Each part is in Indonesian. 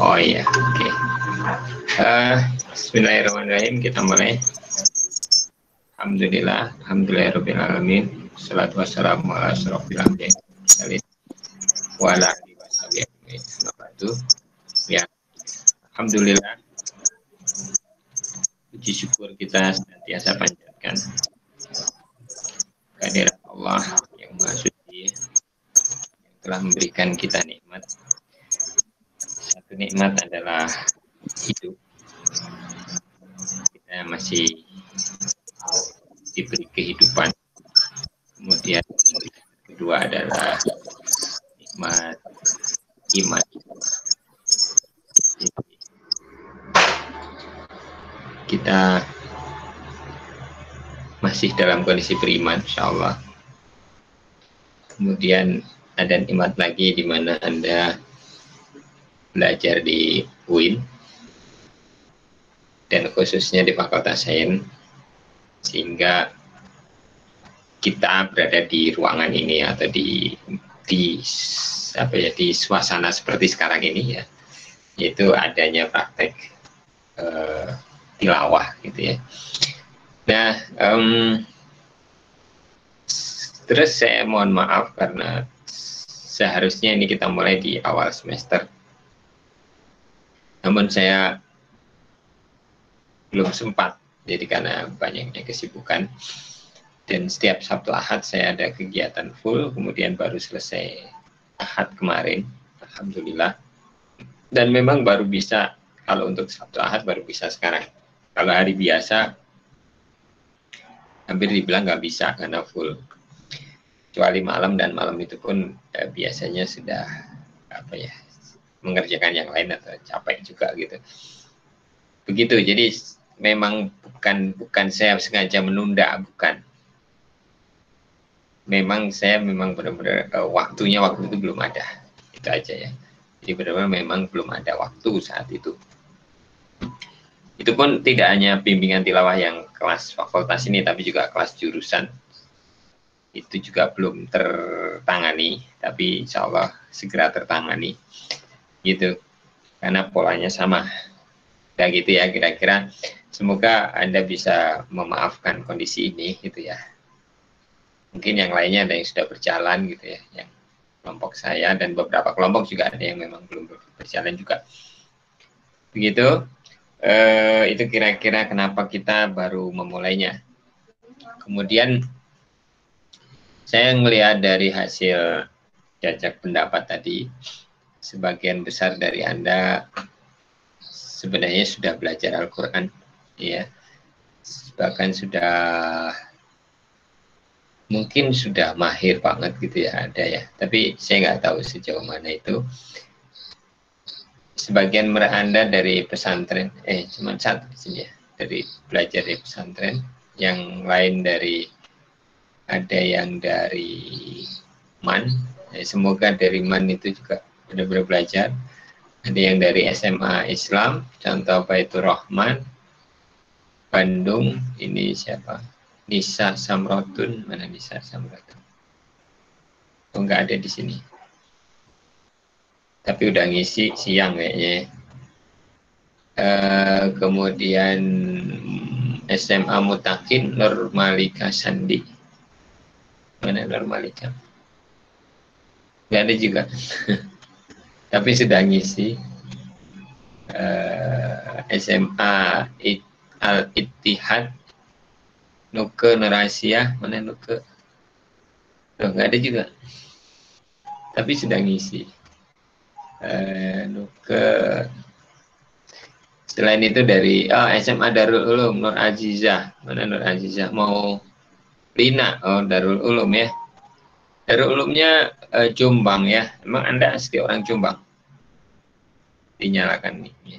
Oh iya, oke. Bismillahirrahmanirrahim, kita mulai. Alhamdulillahirabbil alamin. Wassalatu wassalamu ala asyrofil anbiya'i wal mursalin wa ala alihi washabihi ajmain. Ya, alhamdulillah. Puji syukur kita senantiasa panjatkan kehadirat Allah yang Maha Suci, yang telah memberikan kita nikmat. Satu nikmat adalah hidup. Kita masih diberi kehidupan. Kemudian kedua adalah nikmat iman. Jadi, kita masih dalam kondisi beriman, insya Allah. Kemudian ada nikmat lagi di mana Anda belajar di UIN dan khususnya di Fakultas Sains, sehingga kita berada di ruangan ini atau di suasana seperti sekarang ini ya, yaitu adanya praktek tilawah gitu ya. Nah, terus saya mohon maaf karena seharusnya ini kita mulai di awal semester, namun saya belum sempat, jadi karena banyaknya kesibukan. Dan setiap Sabtu Ahad saya ada kegiatan full, kemudian baru selesai Ahad kemarin, alhamdulillah. Dan memang baru bisa, kalau untuk Sabtu Ahad baru bisa sekarang. Kalau hari biasa hampir dibilang nggak bisa karena full. Kecuali malam, dan malam itu pun biasanya sudah mengerjakan yang lain atau capek juga gitu. Begitu, jadi memang bukan saya sengaja menunda, bukan. Memang saya benar-benar waktu itu belum ada, itu aja ya. Jadi benar-benar memang belum ada waktu saat itu. Itu pun tidak hanya bimbingan tilawah yang kelas fakultas ini, tapi juga kelas jurusan. Itu juga belum tertangani, tapi insya Allah segera tertangani. Gitu, karena polanya sama. Kayak gitu ya kira-kira. Semoga Anda bisa memaafkan kondisi ini gitu ya. Mungkin yang lainnya ada yang sudah berjalan gitu ya, yang kelompok saya dan beberapa kelompok juga ada yang memang belum berjalan juga. Begitu, itu kira-kira kenapa kita baru memulainya. Kemudian saya melihat dari hasil jajak pendapat tadi, sebagian besar dari Anda sebenarnya sudah belajar Al-Quran, ya, bahkan mungkin sudah mahir banget gitu ya, ada ya, tapi saya nggak tahu sejauh mana itu. Sebagian Anda dari pesantren, cuma satu di sini ya, dari belajar di pesantren, yang lain ada yang dari MAN, semoga dari MAN itu juga benar-benar belajar. Ada yang dari SMA Islam, contoh Baitur Rahman, Bandung, ini siapa? Nisa Samrotun, mana Nisa Samrotun? Oh, nggak ada di sini. Tapi udah ngisi siang kayaknya. Kemudian SMA Mutakin, Normalika Sandi. Mana Normalika? Nggak ada juga. Tapi sudah ngisi. SMA Al-Ittihad, Nuke Nurasia, mana Nuke? Nggak ada juga. Tapi sudah ngisi. Nuke. Selain itu dari SMA Darul Ulum, Nur Azizah. Mana Nur Azizah? Mau Lina, Darul Ulum ya. Darul Ulumnya Jombang ya. Emang Anda asli orang Jombang? Dinyalakan nih.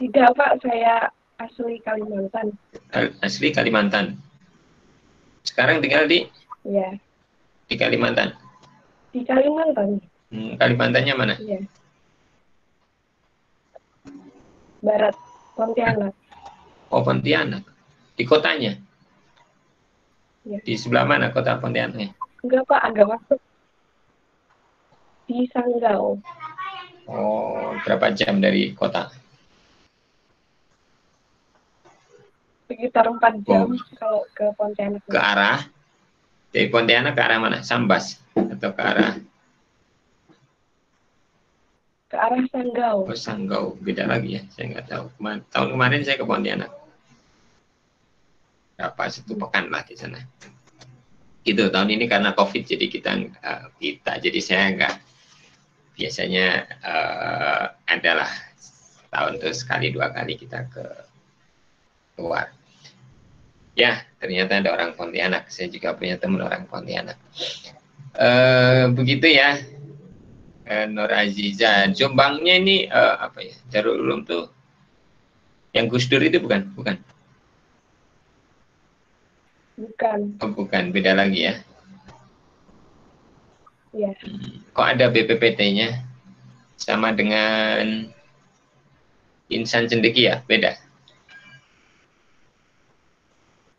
Tidak Pak, saya asli Kalimantan. Asli Kalimantan. Sekarang tinggal di? Iya. Di Kalimantan. Di Kalimantan. Kalimantannya mana? Iya. Barat, Pontianak. Oh, Pontianak. Di kotanya? Iya. Di sebelah mana kota Pontianaknya? Enggak Pak, agak masuk. di Sanggau. Oh, berapa jam dari kota? Sekitar 4 jam Oh, kalau ke Pontianak. ke arah dari Pontianak ke arah mana? Sambas atau ke arah Ke arah Sanggau. Sanggau? Beda lagi ya, saya nggak tahu. Tahun kemarin saya ke Pontianak, berapa satu pekan lah di sana. Gitu, tahun ini karena COVID jadi jadi saya nggak, biasanya adalah tahun itu sekali 2 kali kita ke luar. Ya, ternyata ada orang Pontianak. Saya juga punya teman orang Pontianak. Begitu ya, Nur Aziza. Jombangnya ini apa ya? Darul Ulum tuh yang Gus Dur itu bukan? Bukan. Bukan. Oh, bukan, beda lagi ya. Ya. Kok ada BPPT-nya sama dengan Insan Cendekia? Beda.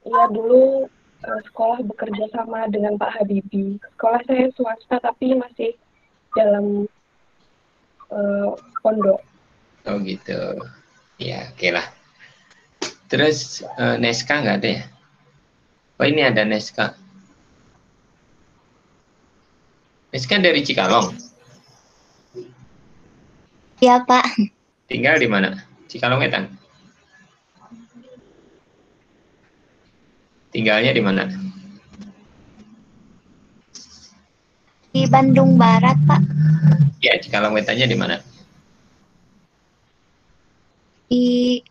Iya, dulu sekolah bekerja sama dengan Pak Habibie. Sekolah saya swasta tapi masih dalam pondok. Oh gitu. Ya, oke lah. Terus Neska nggak ada ya? Oh, ini ada Neska. Neska dari Cikalong. Iya, Pak. Tinggal di mana? Cikalong Wetan. Tinggalnya di mana? Di Bandung Barat, Pak. Ya, Cikalong Wetannya di mana? Di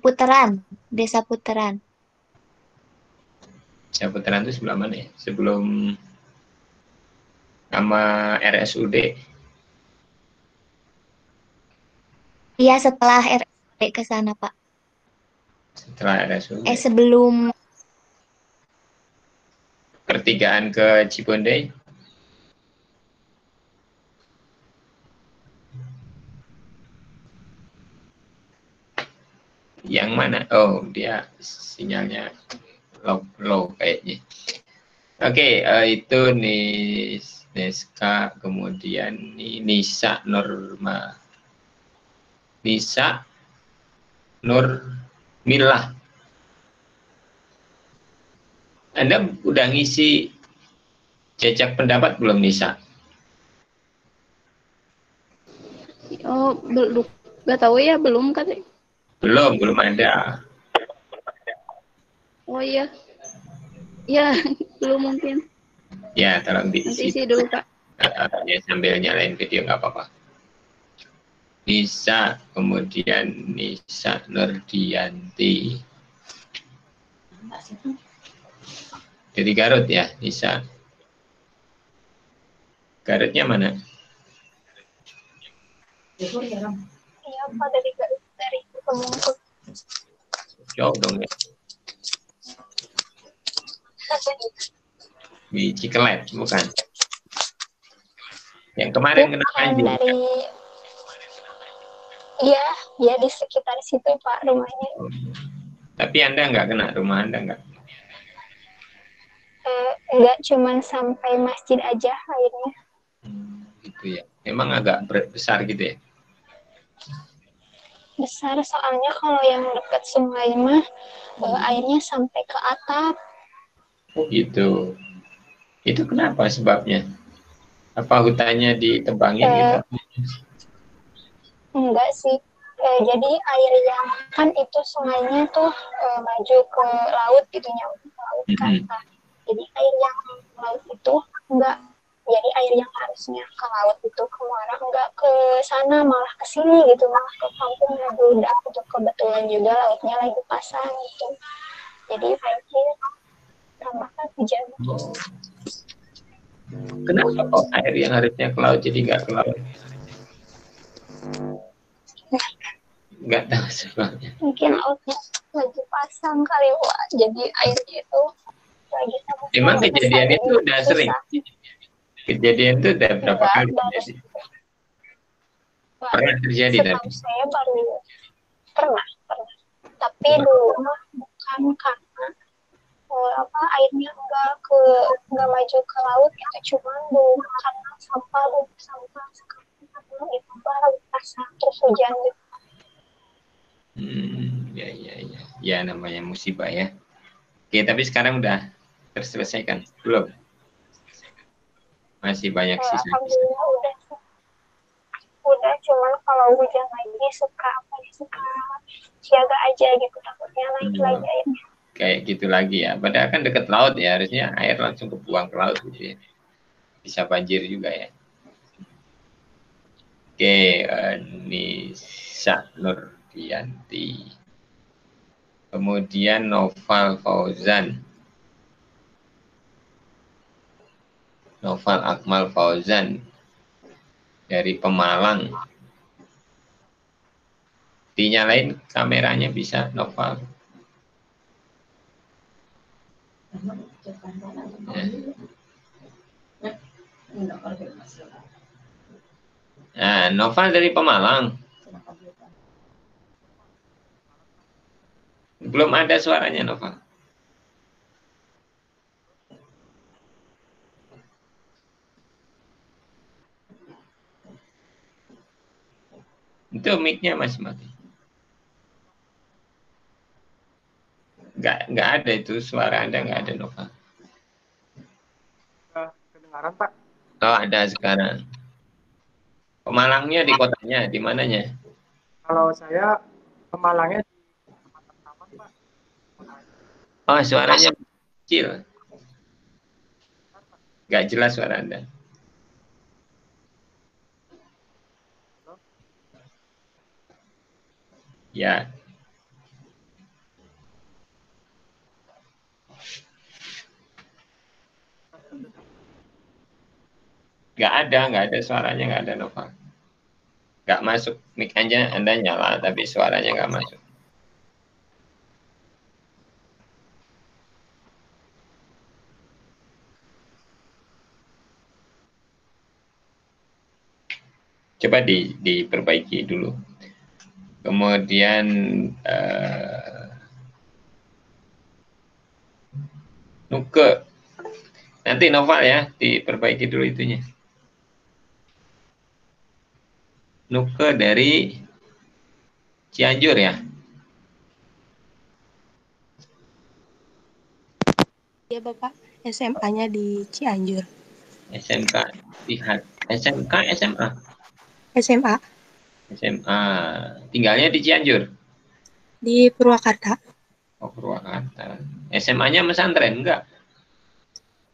Puteran, Desa Puteran. Seputaran itu sebelah mana ya? Sebelum nama RSUD. Iya, setelah RSUD ke sana, Pak. Setelah RSUD. Sebelum Pertigaan ke Cikonde. Yang mana? Oh, dia sinyalnya low kayaknya. Oke, itu Neska, kemudian Nisa Nurma. Nisa Nurmilah. Anda udah ngisi jajak pendapat belum, Nisa? Oh, belum. Gak tahu ya, belum kan? Belum ada. Oh iya. Ya, belum mungkin. Ya, tolong Nanti diisi. isi dulu, Pak. Ya, sambil nyalain video nggak apa-apa. Nisa, kemudian Nisa Nurdianti. Dari Garut ya, Nisa. Garutnya mana? iya, Pak, dari Pemungkut. Jauh dong ya. Di Cikelet, bukan? Yang kemarin kena banjir. Dari Iya, ya di sekitar situ, Pak, rumahnya. Tapi Anda nggak kena, rumah Anda nggak? Enggak, cuman sampai masjid aja airnya. Gitu ya. Memang agak besar gitu ya. Besar, soalnya kalau yang dekat sungai mah airnya sampai ke atap. Oh gitu. Itu kenapa sebabnya? Apa hutannya ditebangin gitu? Enggak sih. Jadi air yang kan itu sungainya tuh maju ke laut gitu, nyampe ke laut kan. Nah, jadi air yang laut itu enggak, jadi air yang harusnya ke laut itu ke Muara enggak ke sana, malah ke sini gitu, malah ke kampung Budak gitu. Kebetulan juga lautnya lagi pasang gitu. Jadi airnya tambah hujan. Oh. Kenapa kok air yang harusnya ke laut jadi nggak ke laut? Nggak tahu sebabnya. Mungkin lautnya lagi pasang kali, Pak. Jadi airnya itu lagi sama. Memang kejadian itu udah sering. Kejadian itu udah berapa kali terjadi? Pernah terjadi Setahu saya baru pernah. Tapi dulu mah bukan karena airnya enggak maju ke laut gitu, cuma dulu karena sampah hujan gitu. Ya namanya musibah ya. Oke, tapi sekarang udah terselesaikan belum? Masih banyak sisa. Alhamdulillah udah, cuman kalau hujan lagi suka siaga aja gitu, takutnya naik lagi airnya. Kayak gitu lagi ya. Padahal kan dekat laut ya, harusnya air langsung kebuang ke laut gitu ya. Bisa banjir juga ya. Oke, Nisa Nurdianti. Kemudian Noval Fauzan. Noval Akmal Fauzan dari Pemalang. Dinyalain kameranya bisa, Noval. Nah, Noval dari Pemalang. Belum ada suaranya, Noval. Itu mic-nya masih mati. Nggak ada itu, suara Anda nggak ada, Noval. Kedengaran, Pak? Oh, ada sekarang. Pemalangnya di kotanya, di mananya? Kalau saya Pemalangnya di Taman, Pak. Oh, suaranya kecil. Nggak jelas suara Anda. Ya. Nggak ada suaranya, nggak ada, Noval. Nggak masuk, mic aja Anda nyala, tapi suaranya nggak masuk. Coba diperbaiki dulu. Kemudian Nuke. Nanti Noval ya, diperbaiki dulu itunya. Nuke dari Cianjur ya? Iya Bapak, SMA-nya di Cianjur. SMK, lihat. SMK, SMA? SMA. SMA. Tinggalnya di Cianjur? Di Purwakarta. Oh, Purwakarta. SMA-nya pesantren enggak?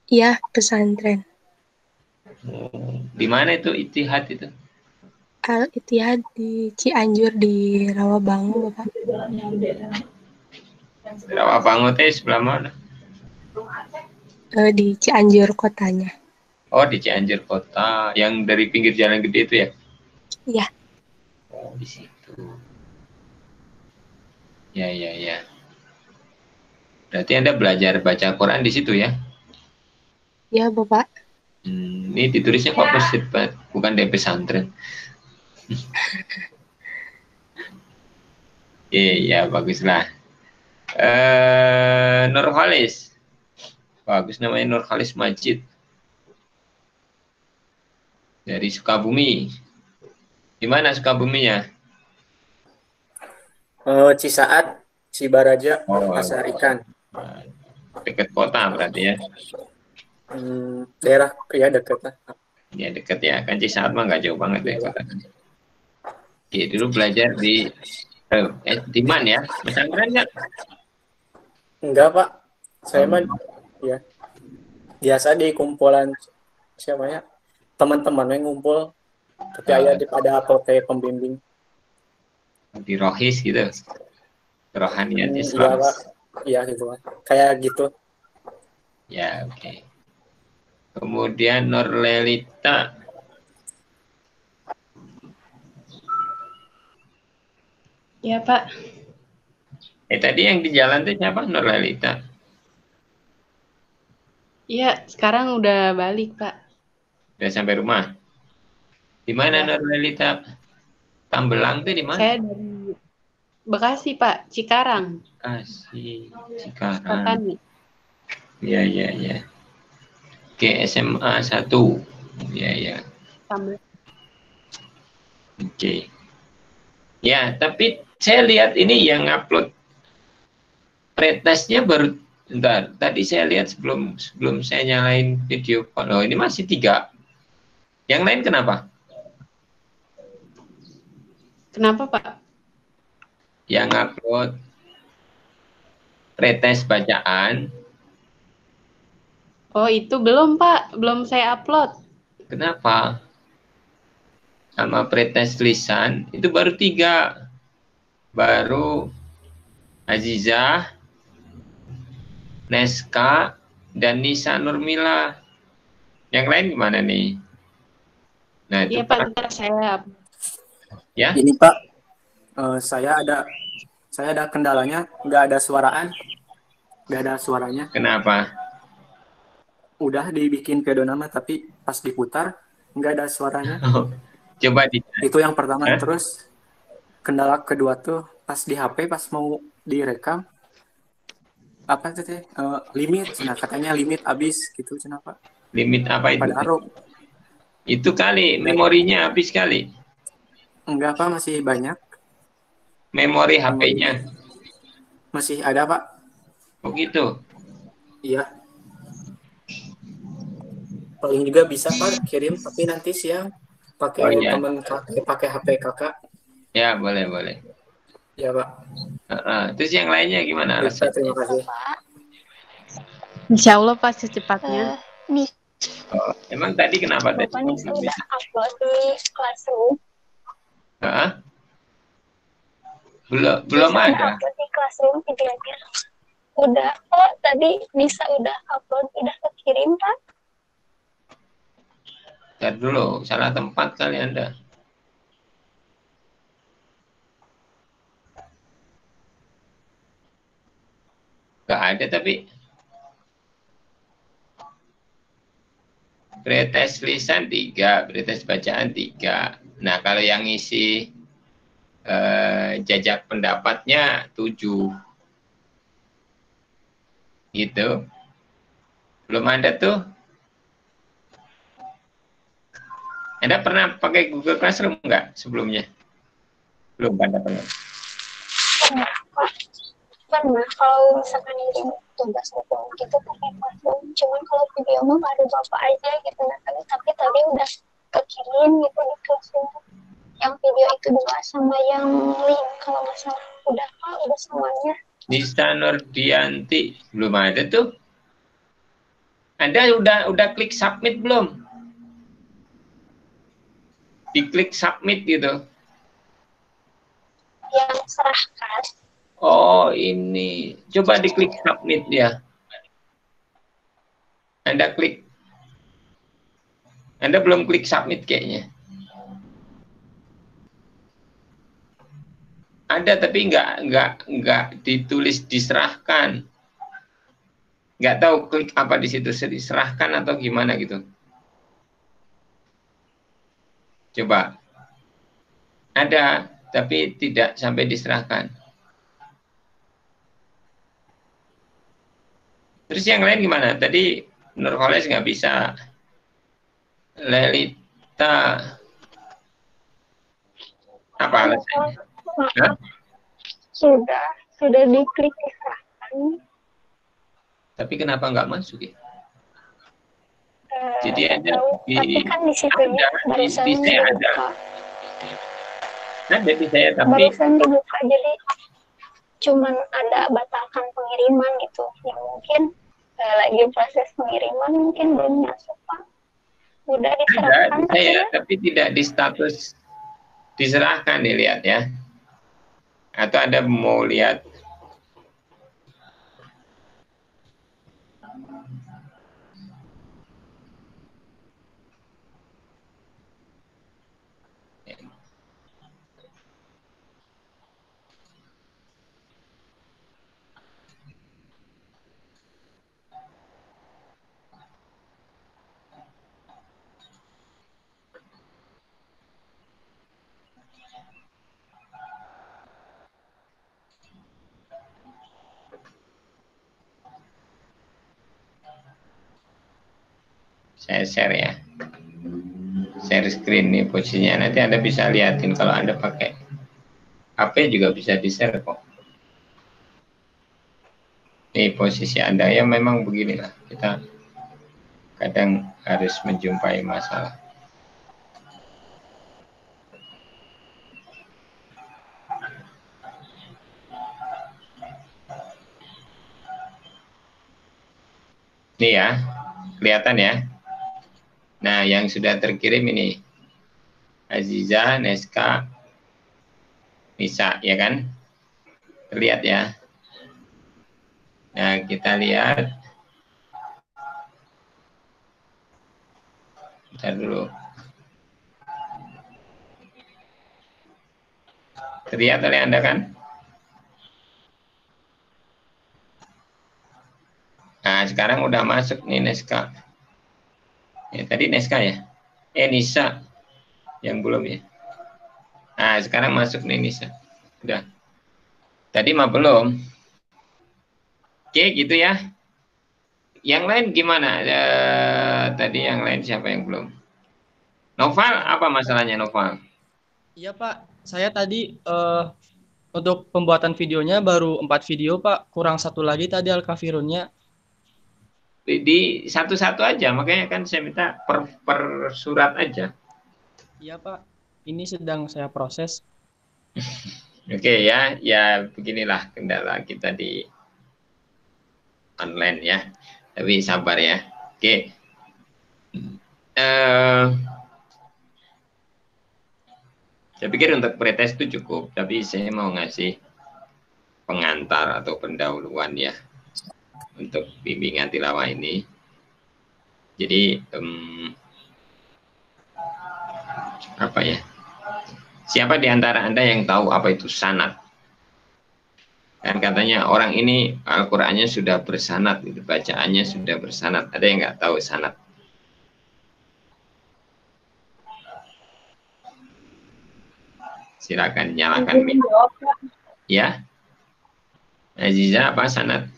Iya, pesantren. Di mana itu Ittihad itu? Al-Ittihad di Cianjur di Rawabangun, Bapak. Rawabangun teh sebelah mana? Di Cianjur kotanya. Oh, di Cianjur kota, yang dari pinggir jalan gede itu ya? Iya. Oh, di situ. Ya. Berarti Anda belajar baca Quran di situ ya? Iya, Bapak. Ini ditulisnya kok masjid, bukan di pesantren. Iya, baguslah. Nurhalis. Bagus namanya Nurhalis Majid. Dari Sukabumi. Di mana Sukabuminya? Cisaat, Cibaraja, Pasar Ikan. Dekat kota berarti ya? Daerah ya dekat lah. Ya dekat ya, kan Cisaat mah nggak jauh banget dari kota. Oke, dulu belajar di mana ya? Pesantren nggak? Enggak, Pak. Saya mah ya biasa di kumpulan siapa ya? Teman-teman yang ngumpul tapi ada pakai pembimbing. Di Rohis gitu. Kerohanian Iya, Islam. Pak. Iya gitu kan. Kayak gitu. Ya, oke. Kemudian Nurlelita. Ya, Pak. Tadi yang di jalan itu siapa? Nurlelita. Iya, sekarang udah balik, Pak. Udah sampai rumah. Di mana Ya. Nurlelita? Tambelang tuh di mana? Saya dari Bekasi, Pak. Cikarang. Bekasi, Cikarang. Petani. Iya. Oke, SMA 1. Iya. Tambah. Oke. Ya, tapi saya lihat ini yang upload pretestnya baru bentar. Tadi saya lihat sebelum saya nyalain video call. Oh, ini masih 3. Yang lain kenapa? Kenapa, Pak? Yang upload pretest bacaan. Oh, itu belum, Pak. Belum saya upload. Kenapa? Sama pretest lisan itu baru 3. Baru Azizah, Neska, dan Nisa Nurmila. Yang lain gimana nih? Nah, itu Iya, Pak. Ntar saya. ya. Ini Pak, saya ada kendalanya, nggak ada suaranya. Kenapa? Udah dibikin video nama tapi pas diputar nggak ada suaranya. Coba di. Itu yang pertama. Hah? Terus kendala kedua tuh pas di HP pas mau direkam apa tuh limit, nah katanya limit habis gitu, kenapa? Limit apa itu? Padahal Itu kali memorinya habis kali. enggak Pak, masih banyak. Memori HP-nya. Masih ada Pak. Oh gitu. Iya. Paling juga bisa Pak kirim, tapi nanti siang pakai iya. teman kakak, pakai HP kakak. Ya, boleh. Ya Pak. Terus yang lainnya gimana? Bisa, terima kasih. Insya Allah, Pak, secepatnya. Oh, emang tadi kenapa tadi? Bapak Nisa udah upload di Classroom. Belum Nisa ada. Udah upload di Classroom videonya. Udah. Oh, tadi Nisa udah upload, udah kekirim, Pak. Ntar dulu, salah tempat kali Anda. Gak ada tapi. Pretest lisan 3, pretest bacaan 3. Nah, kalau yang ngisi jajak pendapatnya 7. Gitu. Belum ada tuh. Anda pernah pakai Google Classroom nggak sebelumnya? Belum pernah. Pernah, kalau misalkan ini tugas dokumen gitu pakai Classroom. Cuman kalau video mah baru Bapak aja gitu. Nah, tapi tadi udah kekirim gitu di Classroom. Yang video itu 2 sama yang link kalau nggak salah. Udah Pak, udah semuanya. Nisa Nurdianti belum ada tuh. Anda udah klik submit belum? Diklik submit gitu. Yang serahkan. Oh, ini. Coba diklik submit ya. Anda klik. Anda belum klik submit kayaknya. Ada tapi nggak ditulis diserahkan. Nggak tahu klik apa di situ, diserahkan atau gimana gitu. Coba. Ada tapi tidak sampai diserahkan. Terus yang lain gimana? Tadi Nurholis nggak bisa. Lelita apa alasannya? Sudah diklik diserahkan. Tapi kenapa nggak masuk ya? Jadi ada tapi kan di situnya barusan dibuka. Ada di saya tapi Barusan dibuka, jadi cuman ada batalkan pengiriman gitu. Yang mungkin lagi proses pengiriman mungkin belum masuk Pak. Udah diserahkan ada di saya tapi tidak di status diserahkan, dilihat ya. Atau Anda mau lihat saya share ya. Share screen nih posisinya. Nanti Anda bisa lihatin kalau Anda pakai HP juga bisa di-share kok. Ini posisi Anda ya memang beginilah. Kita kadang harus menjumpai masalah. Ini ya, kelihatan ya. Nah, yang sudah terkirim ini Aziza, Neska, Nisa, ya kan? Terlihat ya. Nah, kita lihat. Bentar dulu. Terlihat oleh Anda kan? Nah, sekarang udah masuk nih Neska. Ya, tadi Neska ya? Nisa. Yang belum ya? Nah, sekarang masuk nih Nisa. Udah. Tadi mah belum. Oke, gitu ya. Yang lain gimana? Tadi yang lain siapa yang belum? Noval, apa masalahnya Noval? Iya Pak, saya tadi untuk pembuatan videonya baru 4 video Pak, kurang satu lagi tadi Al-Kafirunnya. Di satu-satu aja, makanya kan saya minta per surat aja. Iya Pak, ini sedang saya proses. Oke ya, ya beginilah kendala kita di online ya. Tapi sabar ya. Oke. Saya pikir untuk pretest itu cukup, tapi saya mau ngasih pengantar atau pendahuluan ya untuk bimbingan tilawah ini. Jadi apa ya? Siapa di antara Anda yang tahu apa itu sanad? Kan katanya orang ini Al-Qur'annya sudah bersanad, gitu, bacaannya sudah bersanad. Ada yang nggak tahu sanad? Silakan nyalakan mic. Ya. Aziza, apa sanad?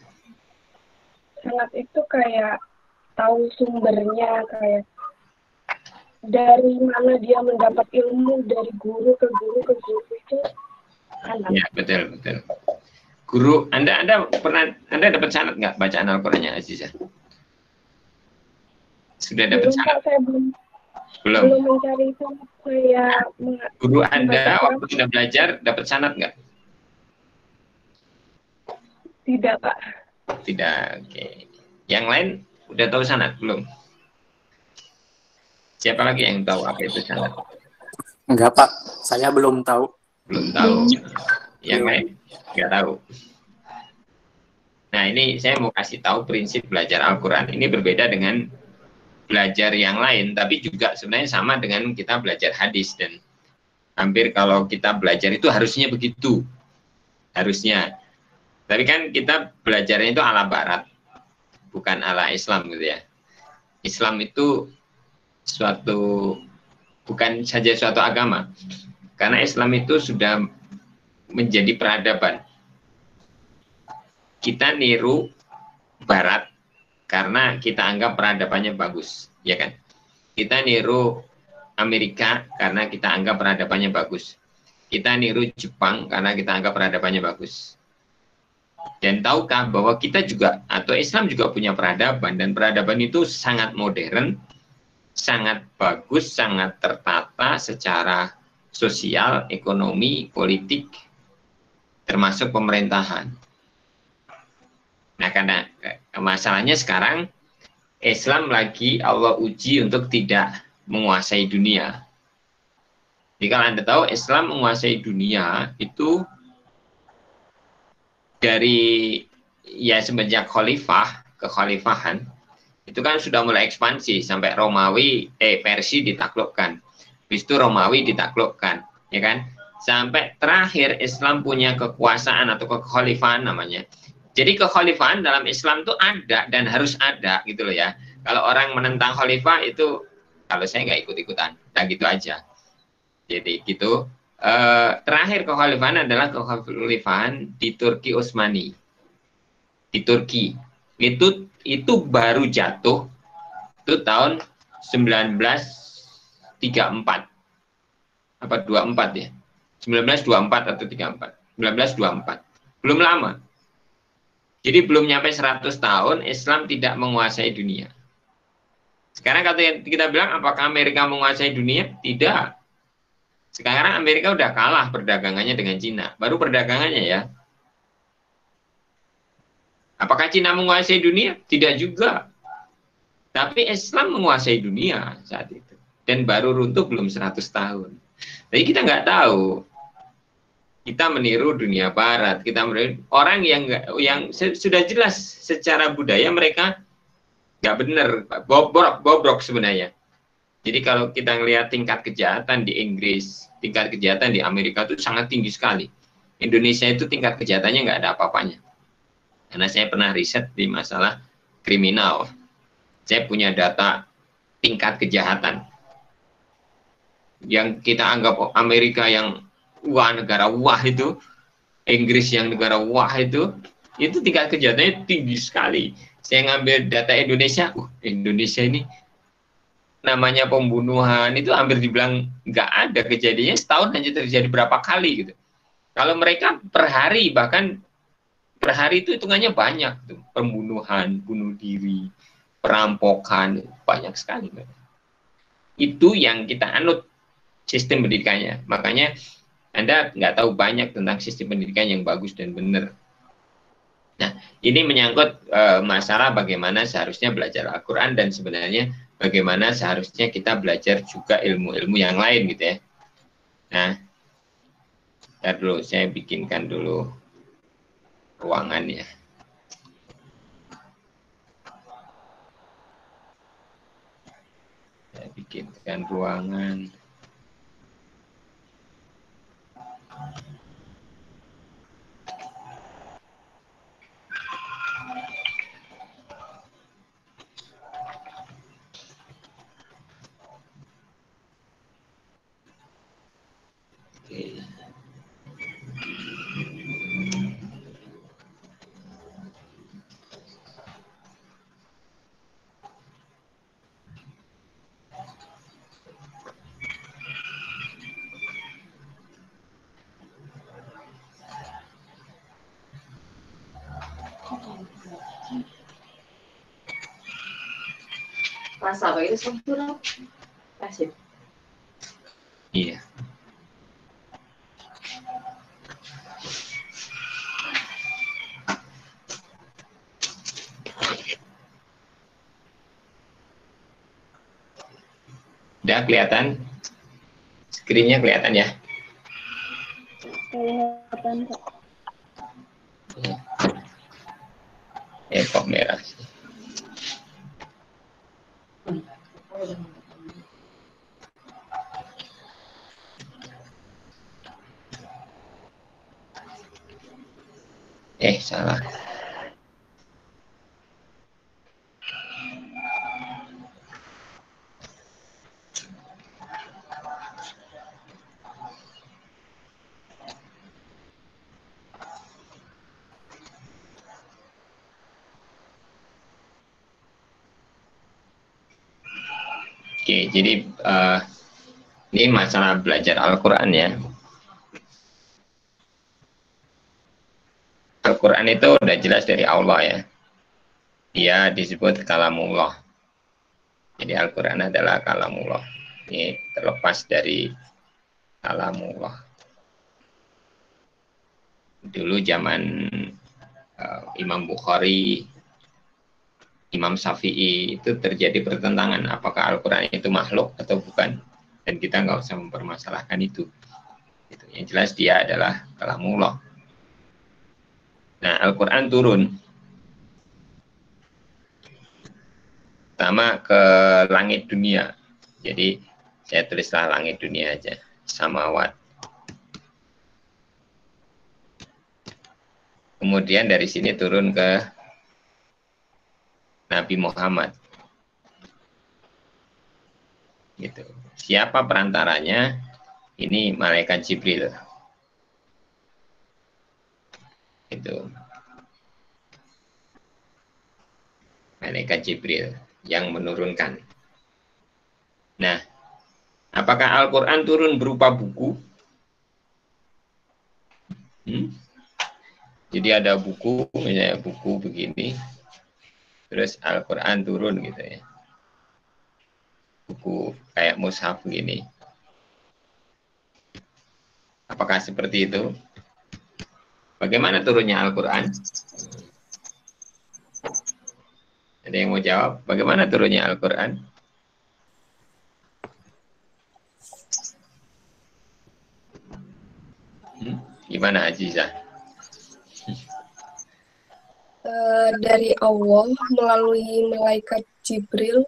Sanad itu kayak tahu sumbernya, kayak dari mana dia mendapat ilmu, dari guru ke guru ke guru, itu sanad. Ya, betul, betul. Guru, Anda dapat sanad nggak bacaan Al-Qur'annya Aziza? Sudah dapat sanad? Saya belum mencari itu, kayak guru Anda waktu Anda belajar dapat sanad nggak? Tidak, Pak. Tidak, oke. Yang lain udah tahu sanad belum? Siapa lagi yang tahu apa itu sanad? Enggak, Pak. Saya belum tahu. Belum tahu. Yang lain nggak tahu. Nah, ini saya mau kasih tahu prinsip belajar Al-Quran. Ini berbeda dengan belajar yang lain, tapi juga sebenarnya sama dengan kita belajar hadis. Dan hampir kalau kita belajar itu harusnya begitu. Harusnya. Tapi kan kita belajarnya itu ala barat, bukan ala Islam gitu ya. Islam itu bukan saja suatu agama, karena Islam itu sudah menjadi peradaban. Kita niru barat karena kita anggap peradabannya bagus, ya kan? Kita niru Amerika karena kita anggap peradabannya bagus. Kita niru Jepang karena kita anggap peradabannya bagus. Dan tahukah bahwa kita juga, atau Islam juga punya peradaban, dan peradaban itu sangat modern, sangat bagus, sangat tertata secara sosial, ekonomi, politik, termasuk pemerintahan. Nah, karena masalahnya sekarang Islam lagi Allah uji untuk tidak menguasai dunia. Jadi kalau Anda tahu Islam menguasai dunia itu dari ya semenjak kekhalifahan itu kan sudah mulai ekspansi sampai Persia ditaklukkan, habis itu Romawi ditaklukkan, ya kan, sampai terakhir Islam punya kekuasaan atau kekhalifahan namanya. Jadi kekhalifahan dalam Islam itu ada dan harus ada gitu loh ya. Kalau orang menentang khalifah itu, kalau saya nggak ikut-ikutan, nah gitu aja. Jadi gitu. Terakhir kekhalifahan adalah kekhalifahan di Turki Utsmani. Di Turki itu baru jatuh itu tahun 1934 apa 24 ya. 1924 atau 34. 1924. Belum lama. Jadi belum nyampe 100 tahun Islam tidak menguasai dunia. Sekarang kita bilang apakah Amerika menguasai dunia? Tidak. Sekarang Amerika udah kalah perdagangannya dengan Cina. Baru perdagangannya ya. Apakah Cina menguasai dunia? Tidak juga. Tapi Islam menguasai dunia saat itu. Dan baru runtuh belum 100 tahun. Jadi kita nggak tahu. Kita meniru dunia barat, kita meniru orang yang sudah jelas secara budaya mereka nggak benar, bobrok sebenarnya. Jadi kalau kita ngelihat tingkat kejahatan di Inggris, tingkat kejahatan di Amerika itu sangat tinggi sekali. Indonesia itu tingkat kejahatannya nggak ada apa-apanya. Karena saya pernah riset di masalah kriminal, saya punya data tingkat kejahatan. Yang kita anggap Amerika yang wah negara wah itu, Inggris yang negara wah itu tingkat kejahatannya tinggi sekali. Saya ngambil data Indonesia, Indonesia ini namanya pembunuhan itu hampir dibilang nggak ada kejadiannya, setahun hanya terjadi berapa kali gitu. Kalau mereka per hari, bahkan per hari itu hitungannya banyak tuh, pembunuhan, bunuh diri, perampokan, banyak sekali. Itu yang kita anut sistem pendidikannya. Makanya Anda nggak tahu banyak tentang sistem pendidikan yang bagus dan benar. Nah, ini menyangkut masalah bagaimana seharusnya belajar Al-Quran dan sebenarnya bagaimana seharusnya kita belajar juga ilmu-ilmu yang lain gitu ya. Nah, ntar dulu saya bikinkan dulu ruangannya. Saya bikinkan ruangan. Oke. Rasa apa itu sempurna? Kasih. Iya. Udah kelihatan? Screen-nya kelihatan ya? Kelihatan, Pak. Kok merah sih? Salah. Oke, jadi ini masalah belajar Al-Quran ya. Al-Quran itu udah jelas dari Allah ya. Dia disebut kalamullah. Jadi Al-Quran adalah kalamullah. Ini terlepas dari kalamullah. Dulu zaman Imam Bukhari, Imam Syafi'i itu terjadi pertentangan apakah Al-Quran itu makhluk atau bukan, dan kita nggak usah mempermasalahkan itu. Yang jelas dia adalah kalamullah. Nah, Al-Quran turun pertama ke langit dunia. Jadi saya tulislah langit dunia aja, samawat. Kemudian dari sini turun ke Nabi Muhammad. Gitu. Siapa perantaranya? Ini malaikat Jibril. Itu. Malaikat Jibril yang menurunkan. Nah, apakah Al-Quran turun berupa buku? Jadi ada buku, misalnya buku begini, terus Al-Quran turun gitu ya. Buku kayak mushaf begini. Apakah seperti itu? Bagaimana turunnya Al-Quran? Ada yang mau jawab? Bagaimana turunnya Al-Quran? Gimana Azizah? Dari Allah melalui malaikat Jibril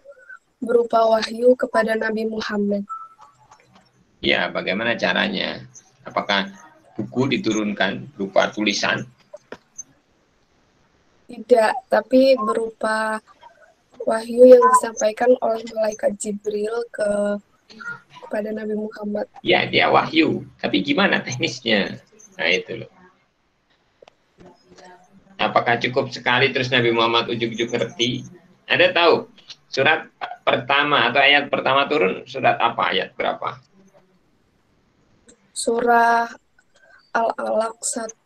berupa wahyu kepada Nabi Muhammad. Ya, bagaimana caranya? Apakah buku diturunkan berupa tulisan? Tidak, tapi berupa wahyu yang disampaikan oleh malaikat Jibril kepada Nabi Muhammad. Ya, dia wahyu. Tapi gimana teknisnya? Nah, itu loh. Apakah cukup sekali terus Nabi Muhammad ujuk-ujuk ngerti? Ada tahu surat pertama atau ayat pertama turun surat apa? Ayat berapa? Surah Al-Alaq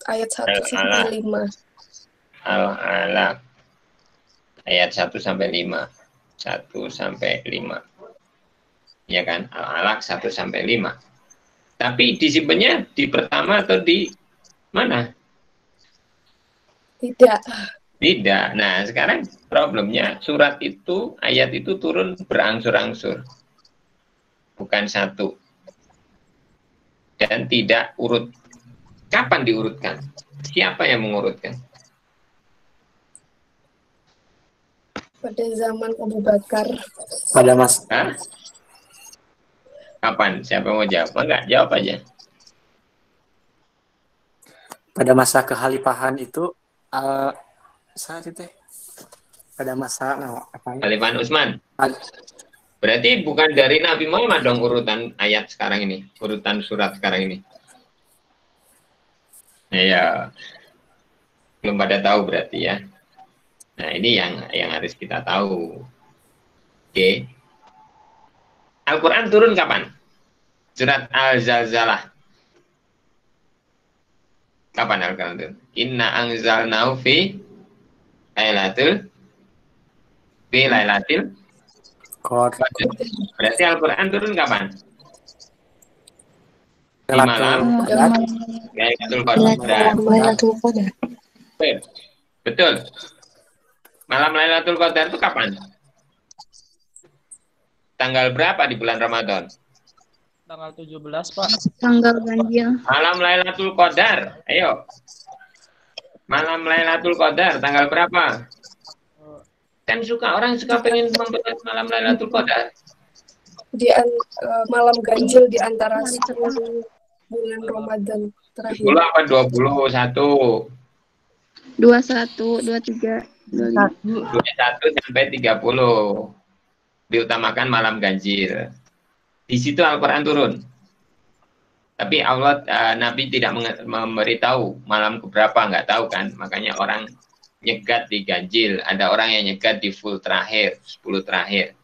ayat 1 sampai 5. Al-Alaq ayat 1 sampai 5. 1 sampai 5. Ya kan? Al-Alaq 1 sampai 5. Tapi disimpannya di pertama atau di mana? Tidak. Tidak. Nah, sekarang problemnya surat itu, ayat itu turun berangsur-angsur. Bukan satu. Dan tidak urut. Kapan diurutkan? Siapa yang mengurutkan? Pada zaman Abu Bakar. Pada mas. Hah? Kapan? Siapa mau jawab? Enggak, jawab aja. Pada masa kekhalifahan itu saat itu pada masa apa? Khalifah Utsman. Berarti bukan dari Nabi Muhammad dong urutan ayat sekarang ini, urutan surat sekarang ini. Ya, belum pada tahu berarti ya. Nah, ini yang harus kita tahu. Oke. Al-Quran turun kapan? Surat Al-Zalzalah. Kapan Al-Quran turun? Inna anzalnahu fi lailatul Qadar. Berarti Al-Quran turun kapan? Di malam Lailatul Qadar. Betul. Malam Lailatul Qadar itu kapan? Tanggal berapa di bulan Ramadan? Tanggal 17, Pak. Tanggal ganjil. Malam Lailatul Qadar. Ayo. Malam Lailatul Qadar tanggal berapa? Kan orang suka pengen memperingati malam Lailatul Qadar. Di malam ganjil di antara 10 bulan Ramadan terakhir. 10 apa 21? 21, 23, 21 sampai 30. Diutamakan malam ganjil. Di situ Al-Quran turun. Tapi Allah, Nabi tidak memberitahu malam keberapa, nggak tahu kan. Makanya orang nyegat di ganjil. Ada orang yang nyegat di full terakhir, 10 terakhir.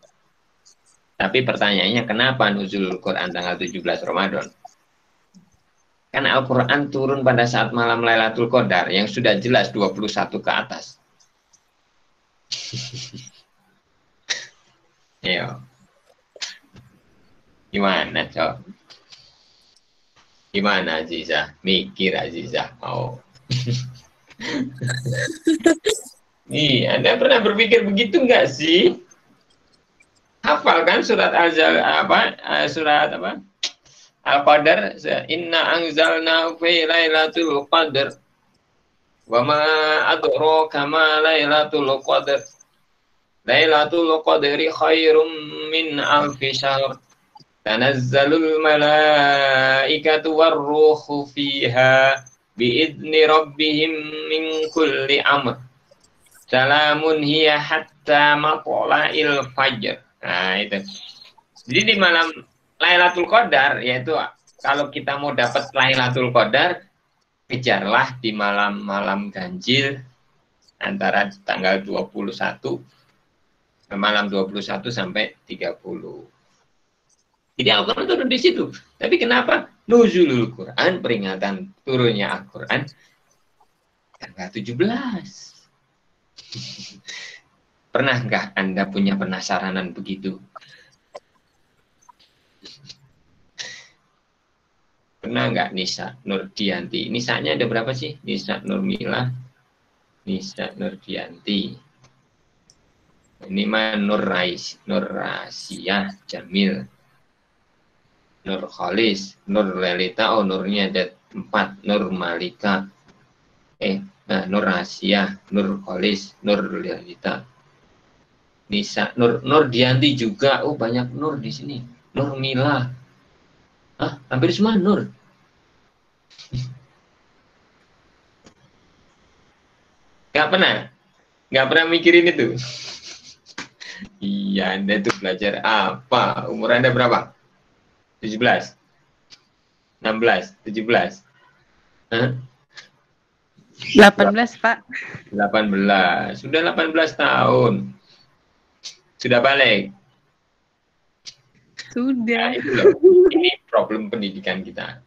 Tapi pertanyaannya, kenapa nuzul Quran tanggal 17 Ramadan? Karena Al-Quran turun pada saat malam Lailatul Qadar, yang sudah jelas 21 ke atas. Ayo. Gimana, Cok? Gimana, Azizah? Mikir, Azizah. Mau. Nih, Anda pernah berpikir begitu nggak sih? Hafal kan surat surat apa? Al-Qadar, inna anzalna fi lailatul qadar. Wa ma adraka ma lailatul qadar. Lailatul qadri khairum min alfi syahr. Tanazzalul malaikatu warruhu fiha biidzni rabbihim min kulli amr. Salamun hiya hatta matla'il fajr. Nah, itu. Jadi di malam Lailatul Qadar, yaitu kalau kita mau dapat Lailatul Qadar, kejarlah di malam-malam ganjil antara tanggal 21 malam 21 sampai 30. Jadi Al-Quran turun di situ. Tapi kenapa? Nuzulul Quran, peringatan turunnya Al-Quran, tanggal 17. Pernahkah Anda punya penasaranan begitu? Pernah nggak Nisa Nurdianti? Nisanya ada berapa sih? Nisa Nurmila, Nisa Nurdianti. Ini mah Nur Rasia Jamil, Nur Khalis, Nur Lelita. Oh, Nurnya ada 4. Nur Malika. Nur Rasia, Nur Khalis, Nur Lelita. Nisa Nur Dianti juga. Oh, banyak Nur di sini. Nur Mila. Hampir semua Nur. Nggak pernah mikirin itu. Iya, Anda tuh belajar apa? Umur Anda berapa? 17? 16? 17? 18, Pak. 18. Sudah 18 tahun. Sudah balik? Sudah. Nah, itu loh. Ini problem pendidikan kita.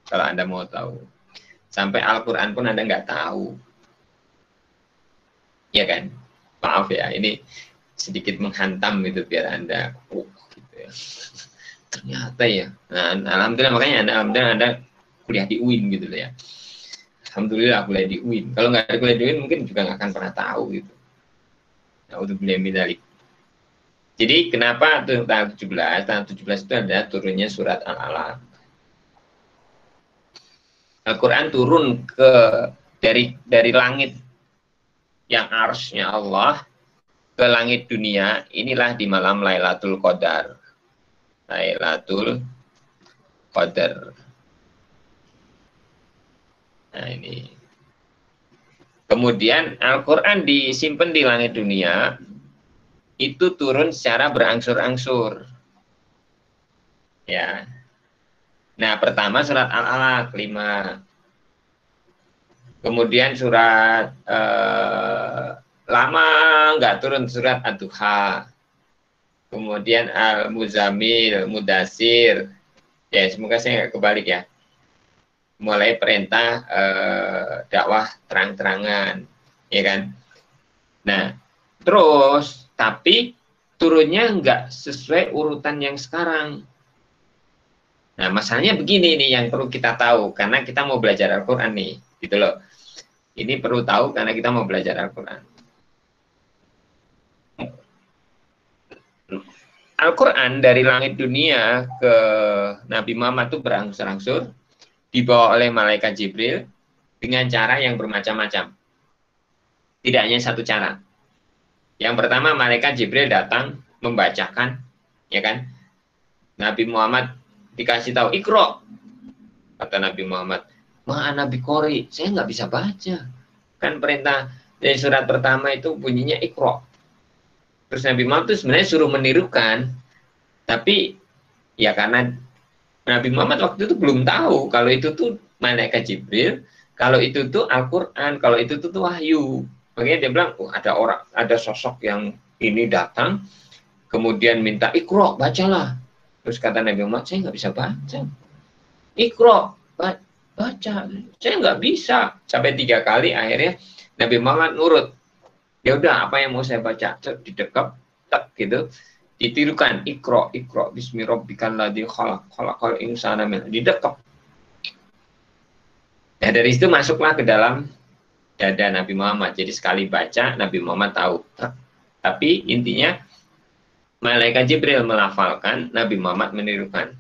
Kalau Anda mau tahu. Sampai Al-Quran pun Anda nggak tahu. Ya kan? Maaf ya, ini sedikit menghantam gitu biar Anda gitu ya. Ternyata ya. Nah, alhamdulillah makanya Anda kuliah di UIN gitu loh ya. Alhamdulillah kuliah di UIN. Kalau nggak ada kuliah di UIN mungkin juga nggak akan pernah tahu gitu. Nah, untuk beli medali. Jadi kenapa tanggal 17? Tanggal 17 itu ada turunnya surat Al-Alaq. Al-Quran turun dari langit yang arsy-nya Allah ke langit dunia. Inilah di malam Lailatul Qadar. Lailatul Qadar. Nah ini. Kemudian Al-Quran disimpan di langit dunia. Itu turun secara berangsur-angsur. Ya. Nah, pertama surat Al-Alaq 5. Kemudian surat lama nggak turun surat Ad-Duha. Kemudian Al-Muzammil, Mudasir. Ya, semoga saya nggak kebalik ya. Mulai perintah dakwah terang-terangan, ya kan? Nah, terus tapi turunnya nggak sesuai urutan yang sekarang. Nah, masalahnya begini nih yang perlu kita tahu karena kita mau belajar Al-Quran nih, gitu loh. Ini perlu tahu karena kita mau belajar Al-Quran. Al-Quran dari langit dunia ke Nabi Muhammad itu berangsur-angsur dibawa oleh malaikat Jibril dengan cara yang bermacam-macam. Tidak hanya satu cara. Yang pertama malaikat Jibril datang membacakan, ya kan? Nabi Muhammad dikasih tahu Iqra. Kata Nabi Muhammad, "Ma'ana biqori, saya nggak bisa baca." Kan perintah dari surat pertama itu bunyinya Iqra. Terus Nabi Muhammad itu sebenarnya suruh menirukan, tapi ya karena Nabi Muhammad waktu itu belum tahu kalau itu tuh malaikat Jibril, kalau itu tuh Al-Quran, kalau itu tuh wahyu. Makanya dia bilang, ada sosok yang ini datang, kemudian minta Iqra, bacalah. Terus kata Nabi Muhammad, saya nggak bisa baca. Iqra, baca, saya nggak bisa. Sampai 3 kali akhirnya Nabi Muhammad nurut. Ya udah, apa yang mau saya baca? Didekap, tak gitu. Ditirukan, Iqra, bismi rabbikal ladzi khalaq, khalaqal insana min. Didekap. Nah, dari situ masuklah ke dalam dada Nabi Muhammad. Jadi sekali baca, Nabi Muhammad tahu. Tapi intinya, malaikat Jibril melafalkan, Nabi Muhammad menirukan.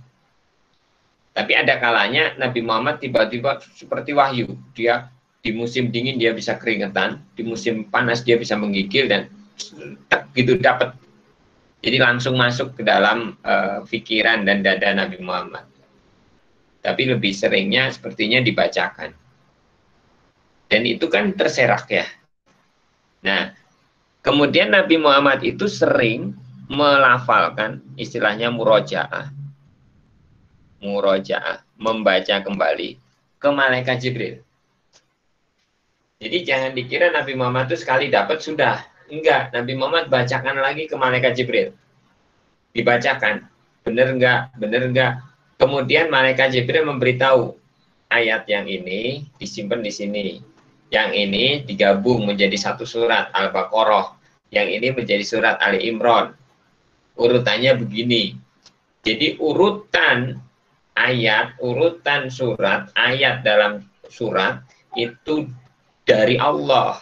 Tapi ada kalanya Nabi Muhammad tiba-tiba seperti wahyu. Dia di musim dingin dia bisa keringetan, di musim panas dia bisa menggigil dan gitu dapat. Jadi langsung masuk ke dalam pikiran dan dada Nabi Muhammad. Tapi lebih seringnya sepertinya dibacakan. Dan itu kan terserak ya. Nah, kemudian Nabi Muhammad itu sering melafalkan istilahnya murojaah, membaca kembali ke malaikat Jibril. Jadi jangan dikira Nabi Muhammad itu sekali dapat sudah. Enggak, Nabi Muhammad bacakan lagi ke malaikat Jibril. Dibacakan. Bener nggak? Bener nggak? Kemudian malaikat Jibril memberitahu ayat yang ini disimpan di sini. Yang ini digabung menjadi satu surat Al-Baqarah. Yang ini menjadi surat Ali Imran. Urutannya begini. Jadi urutan ayat, urutan surat, ayat dalam surat itu dari Allah.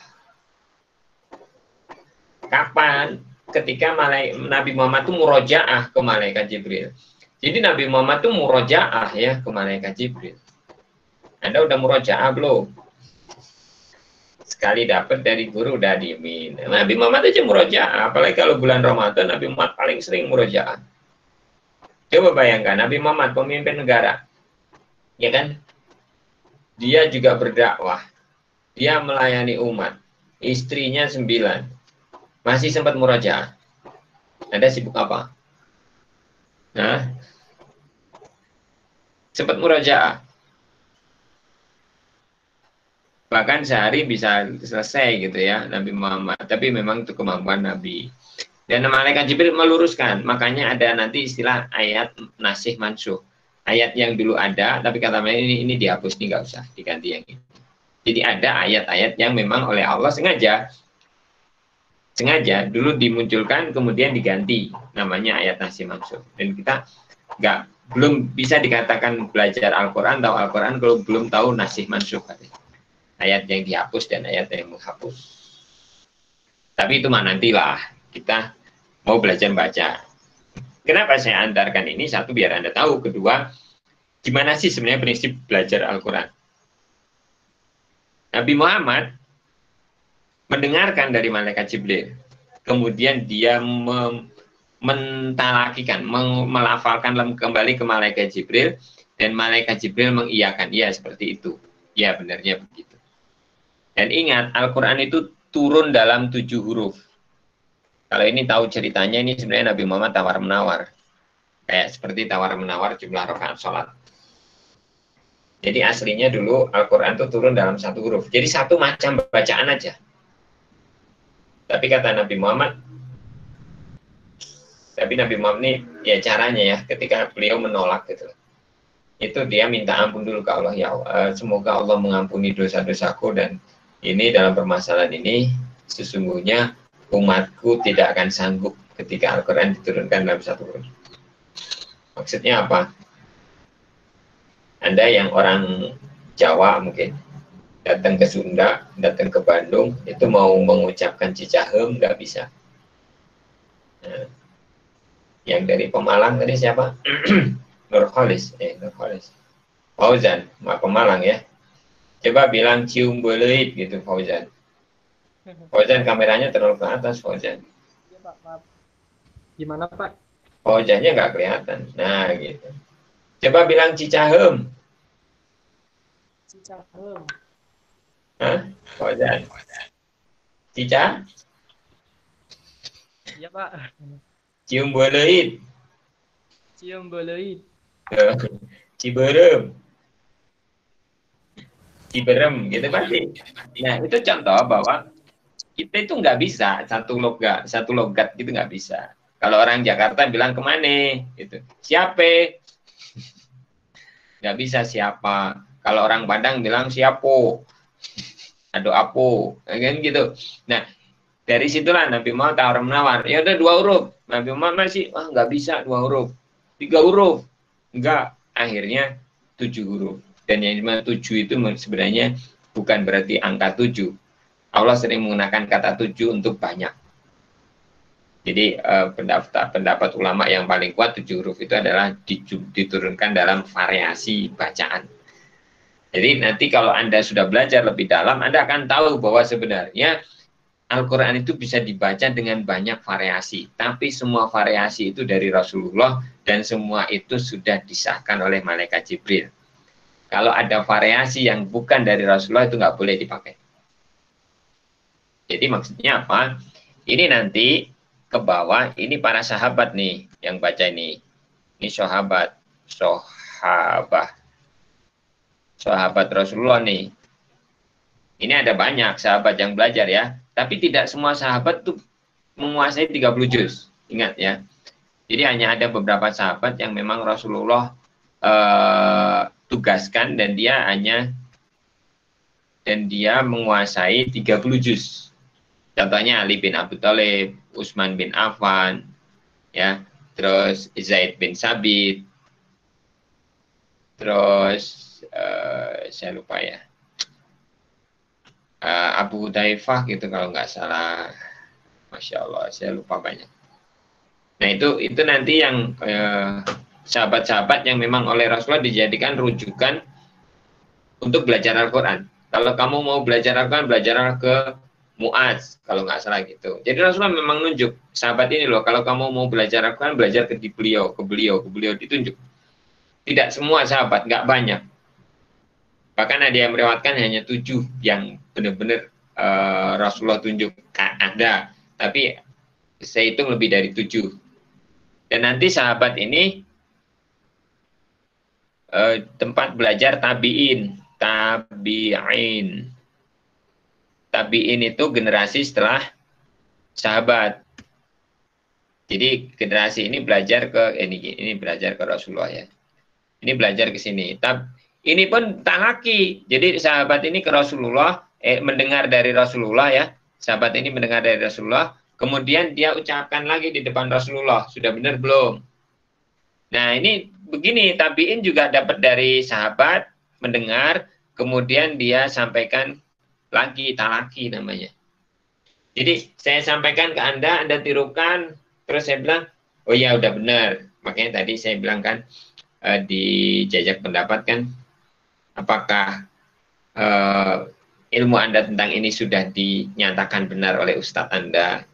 Kapan? Ketika Nabi Muhammad itu murojaah ke malaikat Jibril. Jadi Nabi Muhammad itu murojaah ya ke malaikat Jibril. Anda udah murojaah belum? Sekali dapat dari guru udah diemin. Nabi Muhammad aja murojaah, apalagi kalau bulan Ramadan Nabi Muhammad paling sering murojaah. Coba bayangkan Nabi Muhammad pemimpin negara, ya kan? Dia juga berdakwah, dia melayani umat, istrinya 9, masih sempat murojaah. Anda sibuk apa? Nah, sempat murojaah. Bahkan sehari bisa selesai gitu ya Nabi Muhammad. Tapi memang itu kemampuan Nabi. Dan malaikat Jibril meluruskan. Makanya ada nanti istilah ayat nasih mansuh. Ayat yang dulu ada, tapi kata ini dihapus, ini nggak usah diganti yang ini. Jadi ada ayat-ayat yang memang oleh Allah sengaja dulu dimunculkan kemudian diganti namanya ayat nasih mansuh. Dan kita belum bisa dikatakan belajar Al-Quran tahu Al-Quran kalau belum tahu nasih mansuh. Ayat yang dihapus dan ayat yang menghapus. Tapi itu mah nantilah kita mau belajar baca. Kenapa saya antarkan ini? Satu, biar Anda tahu. Kedua, gimana sih sebenarnya prinsip belajar Al-Quran? Nabi Muhammad mendengarkan dari malaikat Jibril. Kemudian dia mentalakikan, melafalkan kembali ke malaikat Jibril. Dan malaikat Jibril mengiyakan. Ya, seperti itu. Ya, benarnya begitu. Dan ingat, Al-Quran itu turun dalam 7 huruf. Kalau ini tahu ceritanya, ini sebenarnya Nabi Muhammad tawar-menawar. Kayak seperti tawar-menawar jumlah rakaat sholat. Jadi aslinya dulu Al-Quran itu turun dalam 1 huruf. Jadi satu macam bacaan aja. Tapi kata Nabi Muhammad, ini ya caranya ya, ketika beliau menolak gitu. Itu dia minta ampun dulu ke Allah. Ya Allah, semoga Allah mengampuni dosa-dosaku dan ini dalam permasalahan ini sesungguhnya umatku tidak akan sanggup ketika Al-Quran diturunkan dalam 1 huruf. Maksudnya apa? Anda yang orang Jawa mungkin datang ke Sunda, datang ke Bandung, itu mau mengucapkan Cicahem nggak bisa. Nah, yang dari Pemalang tadi siapa? Nurholis. Fauzan, Pemalang ya. Coba bilang cium belit gitu Fauzan. Fauzan kameranya terlalu ke atas Fauzan. Ya, Pak, maaf. Gimana Pak? Fauzannya nggak kelihatan. Nah gitu. Coba bilang Cicahem. Cicahem. Hah? Fauzan. Cica? Iya Pak. Cium belit. Cium belit. Ciberem. Ciberem gitu pasti. Nah itu contoh bahwa kita itu nggak bisa satu logat gitu nggak bisa. Kalau orang Jakarta bilang kemana gitu, siapa? Nggak bisa siapa. Kalau orang Padang bilang siapo, aduh apo, kan gitu. Nah dari situlah Nabi Muhammad tawar-menawar. Ya udah 2 huruf. Nabi Muhammad masih nggak bisa 2 huruf, 3 huruf, enggak. Akhirnya 7 huruf. Dan yang 7 itu sebenarnya bukan berarti angka 7. Allah sering menggunakan kata 7 untuk banyak. Jadi pendapat ulama yang paling kuat 7 huruf itu adalah diturunkan dalam variasi bacaan. Jadi nanti kalau Anda sudah belajar lebih dalam, Anda akan tahu bahwa sebenarnya Al-Quran itu bisa dibaca dengan banyak variasi. Tapi semua variasi itu dari Rasulullah dan semua itu sudah disahkan oleh malaikat Jibril. Kalau ada variasi yang bukan dari Rasulullah itu nggak boleh dipakai. Jadi maksudnya apa? Ini nanti ke bawah, ini para sahabat nih yang baca ini. Ini sahabat Rasulullah nih. Ini ada banyak sahabat yang belajar ya. Tapi tidak semua sahabat tuh menguasai 30 juz. Ingat ya. Jadi hanya ada beberapa sahabat yang memang Rasulullah tugaskan dan dia menguasai 30 juz. Contohnya Ali bin Abi Thalib, Utsman bin Affan, ya, terus Zaid bin Sabit, terus saya lupa ya, Abu Hudzaifah gitu kalau nggak salah. Masya Allah, saya lupa banyak. Nah itu nanti yang sahabat-sahabat yang memang oleh Rasulullah dijadikan rujukan untuk belajar Al-Quran. Kalau kamu mau belajar Al-Quran, belajar ke Mu'adz, kalau nggak salah gitu. Jadi Rasulullah memang nunjuk, sahabat ini loh, kalau kamu mau belajar Al-Quran, belajar ke beliau ditunjuk. Tidak semua sahabat, nggak banyak. Bahkan ada yang melewatkan hanya 7 yang benar-benar Rasulullah tunjuk. Ada, tapi saya hitung lebih dari 7. Dan nanti sahabat ini tempat belajar tabi'in. Tabi'in itu generasi setelah sahabat. Jadi generasi ini belajar ke ini belajar ke Rasulullah ya. Ini belajar ke sini. Ini pun talaki. Jadi sahabat ini ke Rasulullah, mendengar dari Rasulullah ya. Sahabat ini mendengar dari Rasulullah, kemudian dia ucapkan lagi di depan Rasulullah. Sudah benar belum? Nah, ini begini, tabi'in juga dapat dari sahabat, mendengar, kemudian dia sampaikan lagi, talaki namanya. Jadi saya sampaikan ke Anda tirukan, terus saya bilang, oh ya udah benar. Makanya tadi saya bilang kan, di jajak pendapat kan, apakah ilmu Anda tentang ini sudah dinyatakan benar oleh Ustadz Anda.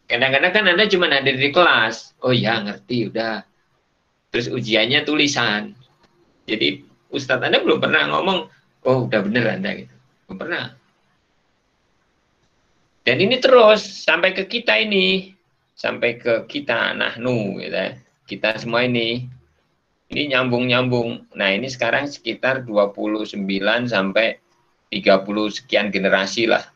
Kadang-kadang kan Anda cuma hadir di kelas, oh ya ngerti, udah. Terus ujiannya tulisan. Jadi Ustadz Anda belum pernah ngomong, oh udah benar Anda gitu. Belum pernah. Dan ini terus sampai ke kita ini, sampai ke kita nahnu gitu ya. Kita semua ini nyambung-nyambung. Nah, ini sekarang sekitar 29 sampai 30 sekian generasi lah.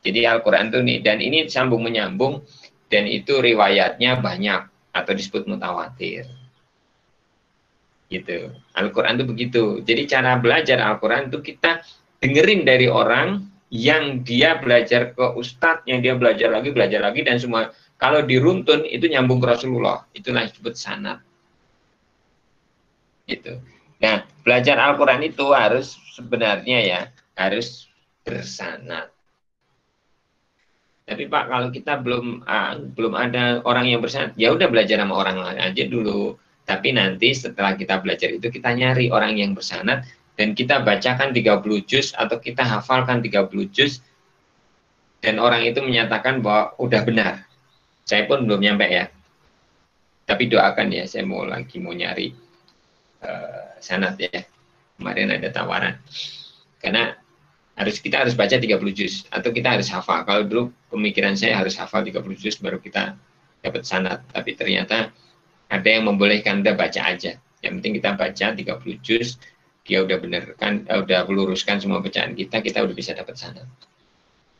Jadi Al-Qur'an itu nih, dan ini sambung menyambung, dan itu riwayatnya banyak atau disebut mutawatir. Gitu. Al-Qur'an itu begitu. Jadi cara belajar Al-Qur'an itu kita dengerin dari orang yang dia belajar ke ustadz, yang dia belajar lagi, dan semua kalau diruntun itu nyambung ke Rasulullah. Itulah disebut sanad. Gitu. Nah, belajar Al-Qur'an itu harus sebenarnya ya harus bersanad. Tapi Pak, kalau kita belum ada orang yang bersanad, ya udah belajar sama orang lain aja dulu. Tapi nanti setelah kita belajar itu kita nyari orang yang bersanad dan kita bacakan 30 juz atau kita hafalkan 30 juz dan orang itu menyatakan bahwa udah benar. Saya pun belum nyampe ya. Tapi doakan ya, saya mau nyari sanad ya. Kemarin ada tawaran. Karena kita harus baca 30 juz atau kita harus hafal. Kalau dulu pemikiran saya harus hafal 30 juz baru kita dapat sanad. Tapi ternyata ada yang membolehkan Anda baca aja. Yang penting kita baca 30 juz, dia udah bener kan, udah meluruskan semua bacaan kita udah bisa dapat sanad.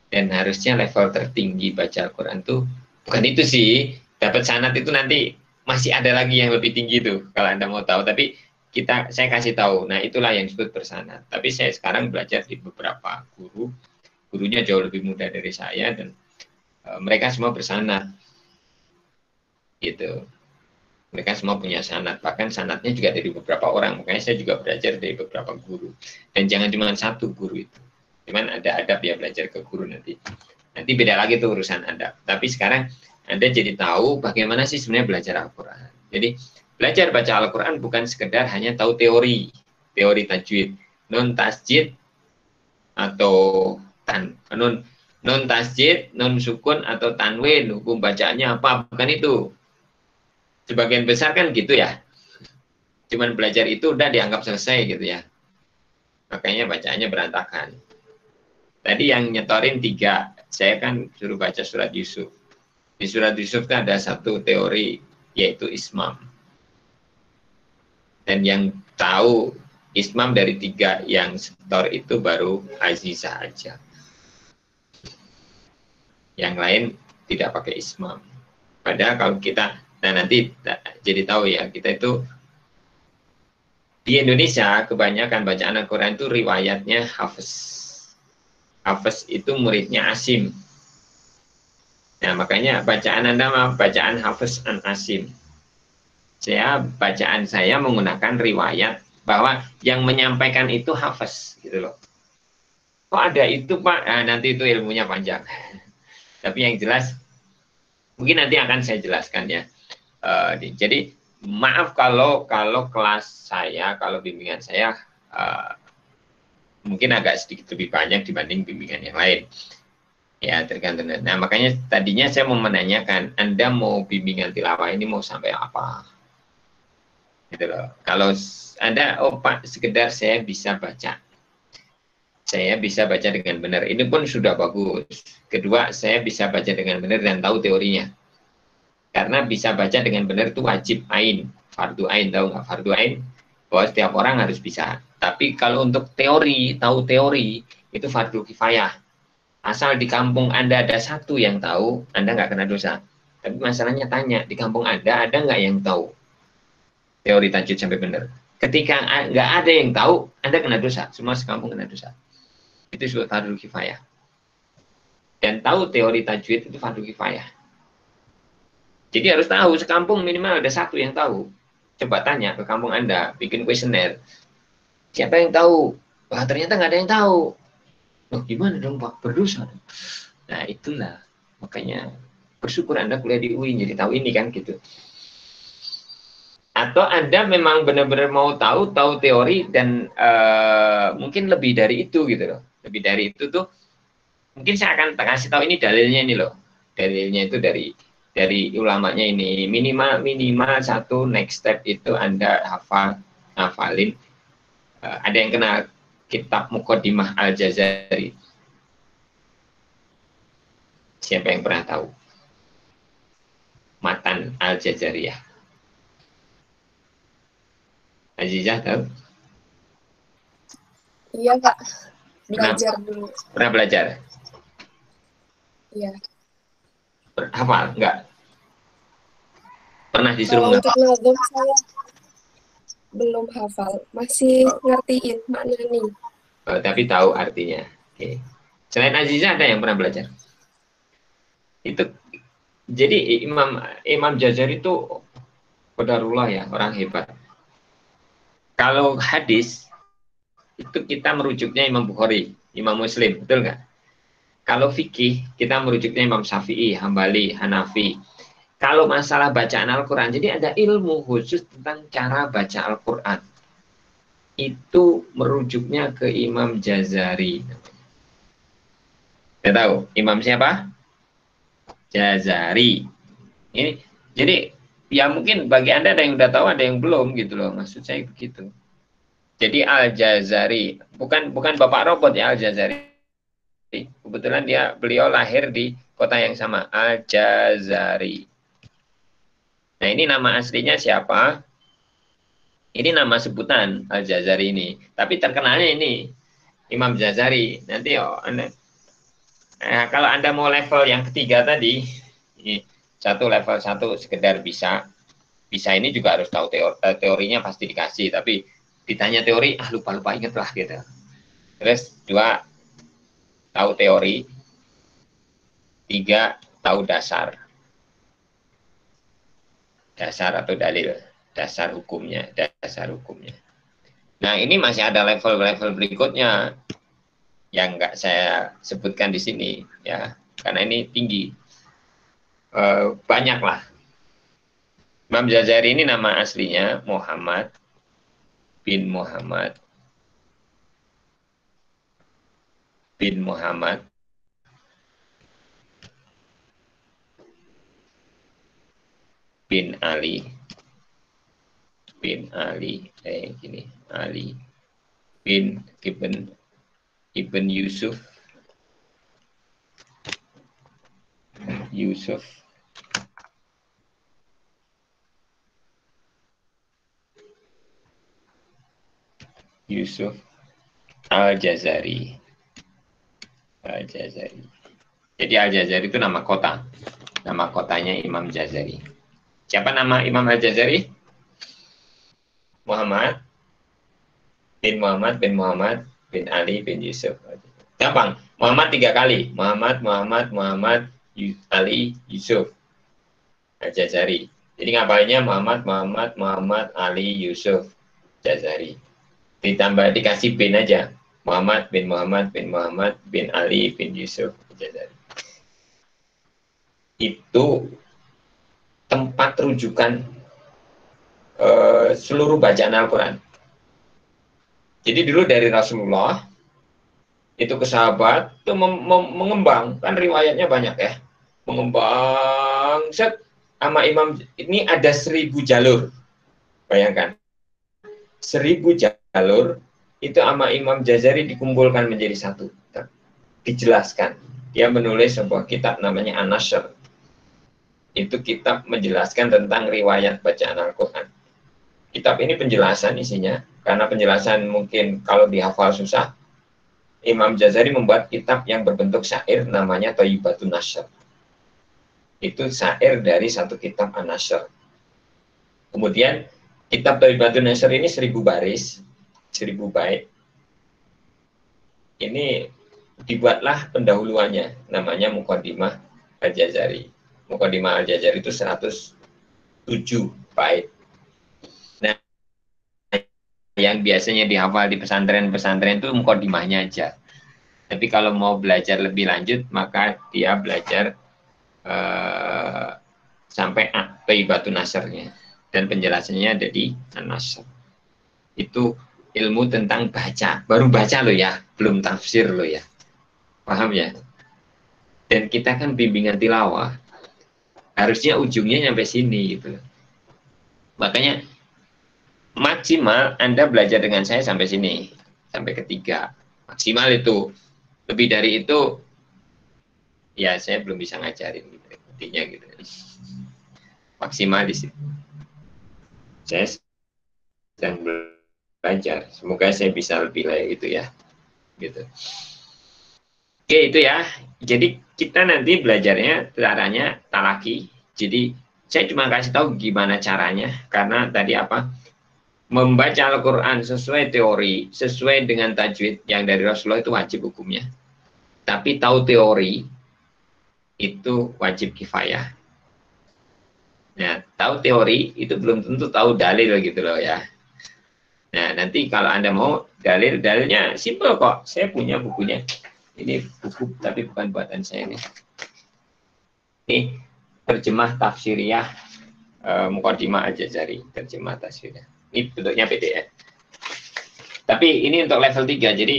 Dan harusnya level tertinggi baca Al-Qur'an tuh bukan itu sih, dapat sanad itu nanti masih ada lagi yang lebih tinggi tuh kalau Anda mau tahu. Tapi saya kasih tahu, nah itulah yang disebut bersanad. Tapi saya sekarang belajar di beberapa gurunya jauh lebih muda dari saya dan mereka semua bersanad, gitu. Mereka semua punya sanad, bahkan sanadnya juga dari beberapa orang. Makanya saya juga belajar dari beberapa guru. Dan jangan cuma satu guru itu. Cuman ada adab ya belajar ke guru nanti. Nanti beda lagi tuh urusan adab. Tapi sekarang Anda jadi tahu bagaimana sih sebenarnya belajar Al-Qur'an. Jadi belajar baca Al-Qur'an bukan sekedar hanya tahu teori tajwid, nun tasjid atau nun tasjid, nun sukun atau tanwin, hukum bacaannya apa, bukan itu. Sebagian besar kan gitu ya. Cuman belajar itu udah dianggap selesai gitu ya. Makanya bacaannya berantakan. Tadi yang nyetorin 3, saya kan suruh baca surat Yusuf. Di surat Yusuf kan ada satu teori yaitu ismam. Dan yang tahu ismam dari 3 yang setor itu baru Azizah aja. Yang lain tidak pakai ismam. Padahal kalau kita, nah nanti jadi tahu ya, kita itu di Indonesia kebanyakan bacaan Al-Quran itu riwayatnya Hafiz. Hafiz itu muridnya Asim. Nah makanya bacaan Anda bacaan Hafiz an Asim. Bacaan saya menggunakan riwayat bahwa yang menyampaikan itu Hafiz gitu loh. Kok ada itu Pak? Nah, nanti itu ilmunya panjang. Tapi yang jelas mungkin nanti akan saya jelaskan ya. Jadi maaf kalau kelas saya, kalau bimbingan saya mungkin agak sedikit lebih banyak dibanding bimbingan yang lain. Ya tergantung. Nah makanya tadinya saya mau menanyakan, Anda mau bimbingan tilawah ini mau sampai apa? Gitu loh. Kalau Anda, oh Pak, sekedar saya bisa baca. Saya bisa baca dengan benar. Ini pun sudah bagus. Kedua, saya bisa baca dengan benar dan tahu teorinya. Karena bisa baca dengan benar itu wajib ain. Fardu ain, tahu nggak? Fardu ain, bahwa setiap orang harus bisa. Tapi kalau untuk teori, tahu teori, itu fardu kifayah. Asal di kampung Anda ada satu yang tahu, Anda nggak kena dosa. Tapi masalahnya tanya, di kampung Anda ada nggak yang tahu teori tajwid sampai benar? Ketika nggak ada yang tahu, Anda kena dosa. Semua sekampung kena dosa. Itu sudah fardu kifayah. Dan tahu teori tajwid itu fardu kifayah. Jadi harus tahu, sekampung minimal ada satu yang tahu. Coba tanya ke kampung Anda, bikin kuesioner. Siapa yang tahu? Wah ternyata nggak ada yang tahu. Loh gimana dong Pak? Berdosa. Nah itulah. Makanya bersyukur Anda kuliah di UI, jadi tahu ini kan gitu. Atau Anda memang benar-benar mau tahu teori dan mungkin lebih dari itu gitu loh. Lebih dari itu tuh, mungkin saya akan kasih tahu ini dalilnya ini loh. Dalilnya itu dari ulamanya ini. Minimal satu next step itu Anda hafalin. Ada yang kenal kitab Muqaddimah Al-Jazari? Siapa yang pernah tahu? Matan Al-Jazariyah. Azizah tahu? Iya Kak, belajar dulu. Pernah belajar? Iya. Hafal? Enggak? Pernah disuruh Kalau untuk nazam saya belum hafal, masih ngertiin maknanya. Tapi tahu artinya. Oke. Selain Azizah ada yang pernah belajar? Itu jadi Imam Jazari itu qadarullah ya, orang hebat. Kalau hadis itu kita merujuknya Imam Bukhari, Imam Muslim, betul nggak? Kalau fikih kita merujuknya Imam Syafi'i, Hambali, Hanafi. Kalau masalah bacaan Al-Quran, jadi ada ilmu khusus tentang cara baca Al-Quran. Itu merujuknya ke Imam Jazari. Tidak tahu, Imam siapa? Jazari. Ini, jadi ya mungkin bagi Anda ada yang udah tahu, ada yang belum gitu loh. Maksud saya begitu. Jadi Al-Jazari, bukan Bapak Robot ya Al-Jazari. Kebetulan beliau lahir di kota yang sama, Al-Jazari. Nah ini nama aslinya siapa? Ini nama sebutan Al-Jazari ini. Tapi terkenalnya ini Imam Jazari. Nanti kalau Anda mau level yang ketiga tadi, level 1 sekedar bisa ini juga harus tahu teorinya pasti dikasih. Tapi ditanya teori, lupa inget lah gitu. Terus 2 tahu teori, 3 tahu dasar atau dalil, dasar hukumnya. Nah ini masih ada level-level berikutnya yang nggak saya sebutkan di sini ya, karena ini tinggi, banyak lah. Imam Jazari ini nama aslinya Muhammad bin Muhammad bin Ali bin Ibn Yusuf Al-Jazari. Jadi Al-Jazari itu nama kota. Nama kotanya Imam Jazari. Siapa nama Imam Al-Jazari? Muhammad bin Muhammad bin Muhammad bin Ali bin Yusuf. Gampang. Muhammad 3 kali. Muhammad, Ali, Yusuf. Al-Jazari. Jadi ngapalnya Muhammad, Ali, Yusuf, Jazari. Ditambah dikasih bin aja. Muhammad bin Ali bin Yusuf, Jazari. Itu tempat rujukan seluruh bacaan Al-Quran. Jadi dulu dari Rasulullah itu ke sahabat itu mengembang, kan riwayatnya banyak ya, mengembang set sama imam ini ada 1000 jalur, bayangkan 1000 jalur itu sama Imam Jazari dikumpulkan menjadi satu, dijelaskan. Dia menulis sebuah kitab namanya An-Nashr. Itu kitab menjelaskan tentang riwayat bacaan Al-Quran. Kitab ini penjelasan isinya, karena penjelasan mungkin kalau dihafal susah, Imam Jazari membuat kitab yang berbentuk syair namanya Thayyibatun Nashr. Itu syair dari satu kitab An-Nashr. Kemudian kitab Thayyibatun Nashr ini 1000 baris, 1000 bait. Ini dibuatlah pendahuluannya, namanya Muqaddimah Al-Jazari. Muqaddimah Al-Jazari itu 107 bait. Nah, yang biasanya dihafal di pesantren-pesantren itu muqaddimahnya aja. Tapi kalau mau belajar lebih lanjut, maka dia belajar sampai Thayyibatun Nashr-nya. Dan penjelasannya ada di An-Nashr. Itu ilmu tentang baca. Baru baca loh ya, belum tafsir loh ya. Paham ya? Dan kita kan bimbingan tilawah. Harusnya ujungnya sampai sini gitu. Makanya maksimal Anda belajar dengan saya sampai sini, sampai ketiga. Maksimal itu. Lebih dari itu ya saya belum bisa ngajarin gitu. Intinya gitu. Maksimal di situ. Saya sedang belajar. Semoga saya bisa lebih layak gitu ya. Gitu. Oke, itu ya. Jadi kita nanti belajarnya caranya talaki. Jadi saya cuma kasih tahu gimana caranya, karena tadi apa? Membaca Al-Quran sesuai teori, sesuai dengan tajwid yang dari Rasulullah itu wajib hukumnya. Tapi tahu teori itu wajib kifayah. Nah, tahu teori itu belum tentu tahu dalil gitu loh ya. Nah, nanti kalau Anda mau dalilnya simpel kok. Saya punya bukunya. Ini buku tapi bukan buatan saya ini. Ini terjemah tafsiriyah Muqaddimah Al-Jazari, terjemah tafsiriyah. Ini bentuknya PDF. Tapi ini untuk level 3, jadi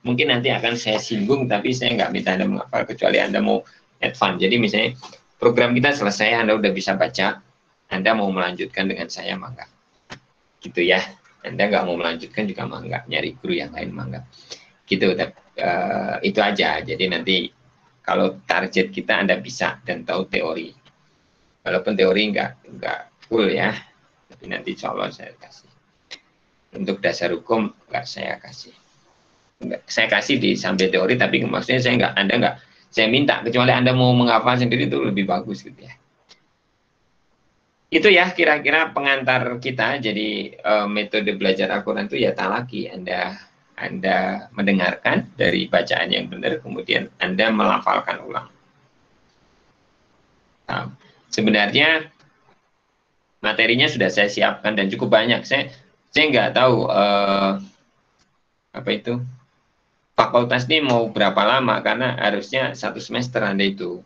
mungkin nanti akan saya singgung, tapi saya nggak minta Anda menghafal kecuali Anda mau advance. Jadi misalnya program kita selesai, Anda udah bisa baca, Anda mau melanjutkan dengan saya, mangga. Gitu ya. Anda nggak mau melanjutkan juga mangga, nyari guru yang lain mangga. Gitu, itu aja. Jadi nanti kalau target kita Anda bisa dan tahu teori. Walaupun teori nggak full ya, tapi nanti insya Allah saya kasih. Untuk dasar hukum nggak saya kasih. Saya kasih di sampai teori, tapi maksudnya saya minta, kecuali Anda mau menghafal sendiri itu lebih bagus gitu ya. Itu ya kira-kira pengantar kita. Jadi metode belajar Al-Quran itu ya talaki. Anda mendengarkan dari bacaan yang benar, kemudian Anda melafalkan ulang. Nah, sebenarnya materinya sudah saya siapkan dan cukup banyak. Saya nggak tahu apa itu fakultas ini mau berapa lama, karena harusnya 1 semester Anda itu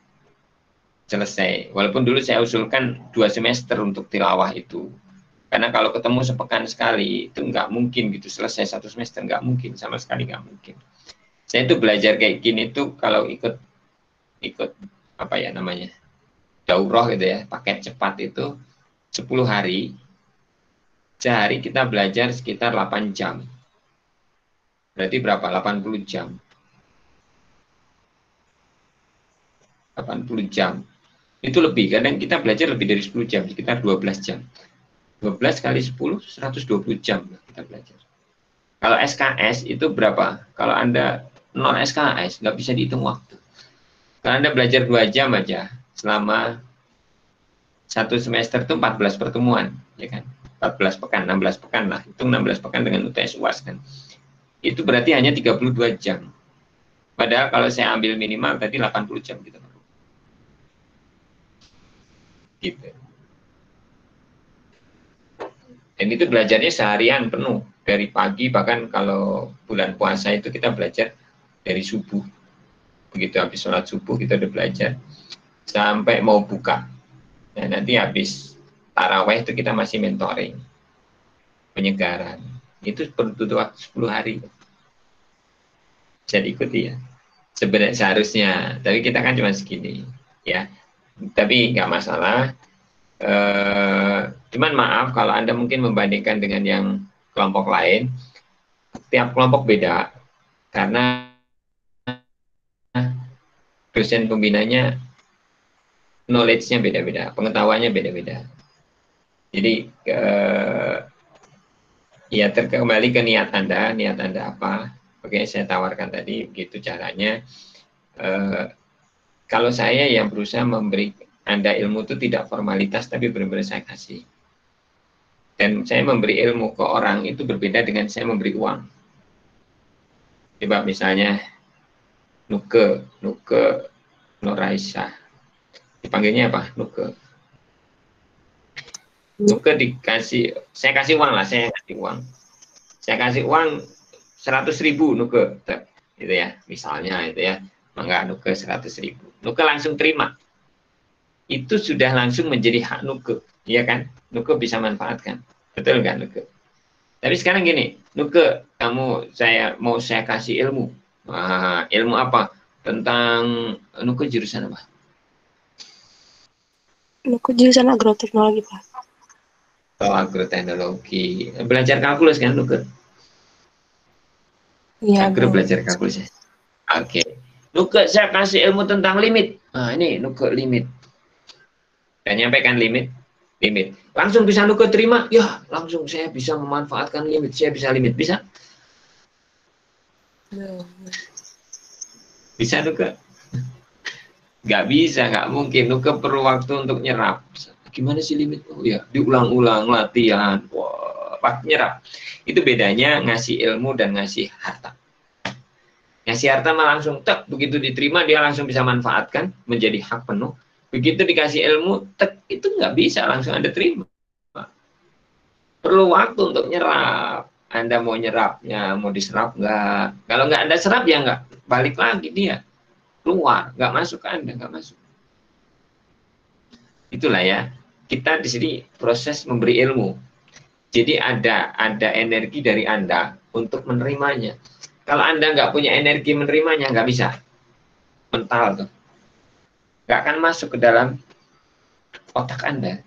selesai. Walaupun dulu saya usulkan 2 semester untuk tilawah itu. Karena kalau ketemu sepekan sekali, itu nggak mungkin gitu, selesai 1 semester, nggak mungkin, sama sekali nggak mungkin. Saya itu belajar kayak gini tuh kalau ikut apa ya namanya, daurah gitu ya, paket cepat itu 10 hari, sehari kita belajar sekitar 8 jam. Berarti berapa? 80 jam. 80 jam. Itu lebih, kadang kita belajar lebih dari 10 jam, sekitar 12 jam. 12 kali 10, 120 jam kita belajar. Kalau SKS itu berapa? Kalau Anda non SKS, nggak bisa dihitung waktu. Kalau Anda belajar 2 jam aja, selama satu semester itu 14 pertemuan, ya kan? 14 pekan, 16 pekan lah. Itu 16 pekan dengan UTS UAS kan. Itu berarti hanya 32 jam. Padahal kalau saya ambil minimal tadi 80 jam gitu. Gitu. Dan itu belajarnya seharian penuh. Dari pagi, bahkan kalau bulan puasa itu kita belajar dari subuh. Begitu habis sholat subuh kita udah belajar. Sampai mau buka. Nah, nanti habis taraweh itu kita masih mentoring. Penyegaran. Itu perlu waktu 10 hari. Bisa diikuti ya. Sebenarnya seharusnya. Tapi kita kan cuma segini. Ya. Tapi nggak masalah. Cuman maaf kalau Anda mungkin membandingkan dengan yang kelompok lain, tiap kelompok beda karena dosen pembinanya knowledge-nya beda-beda, pengetahuannya beda-beda. Jadi ya kembali ke niat Anda apa? Oke, saya tawarkan tadi begitu caranya. Kalau saya yang berusaha memberi Anda ilmu itu tidak formalitas, tapi benar-benar saya kasih. Dan saya memberi ilmu ke orang itu berbeda dengan saya memberi uang. Coba misalnya Nuke Noraisa. Dipanggilnya apa? Nuke dikasih, saya kasih uang lah, saya kasih uang. Saya kasih uang 100.000 Nuke, gitu ya, misalnya itu ya. Maka Nuke 100.000. Nuke langsung terima. Itu sudah langsung menjadi hak Nuke, ya kan? Nuke bisa manfaatkan, betul kan Nuke? Tapi sekarang gini, Nuke, saya kasih ilmu. Nah, ilmu apa? Tentang Nuke jurusan apa? Nuke jurusan agroteknologi, Pak. Oh, agroteknologi. Belajar kalkulus kan Nuke? Iya. Agro belajar kalkulus ya. Oke. Nuke, saya kasih ilmu tentang limit. Nah, ini Nuke limit. Dan nyampaikan limit. Langsung bisa Nuke terima, ya langsung saya bisa memanfaatkan limit, saya bisa limit, bisa? Bisa Nuke? Nggak bisa, nggak mungkin. Nuke perlu waktu untuk nyerap. Gimana sih limit? Oh ya, diulang-ulang, latihan, waktu nyerap. Itu bedanya ngasih ilmu dan ngasih harta. Ngasih harta mah langsung, begitu diterima, dia langsung bisa manfaatkan, menjadi hak penuh. Begitu dikasih ilmu, itu nggak bisa langsung Anda terima. Perlu waktu untuk nyerap. Anda mau nyerapnya, mau diserap nggak? Kalau nggak Anda serap ya nggak balik lagi dia. Keluar, nggak masuk ke Anda, nggak masuk. Itulah ya, kita di sini proses memberi ilmu. Jadi ada energi dari Anda untuk menerimanya. Kalau Anda nggak punya energi menerimanya, nggak bisa. Mental tuh. Nggak akan masuk ke dalam otak Anda.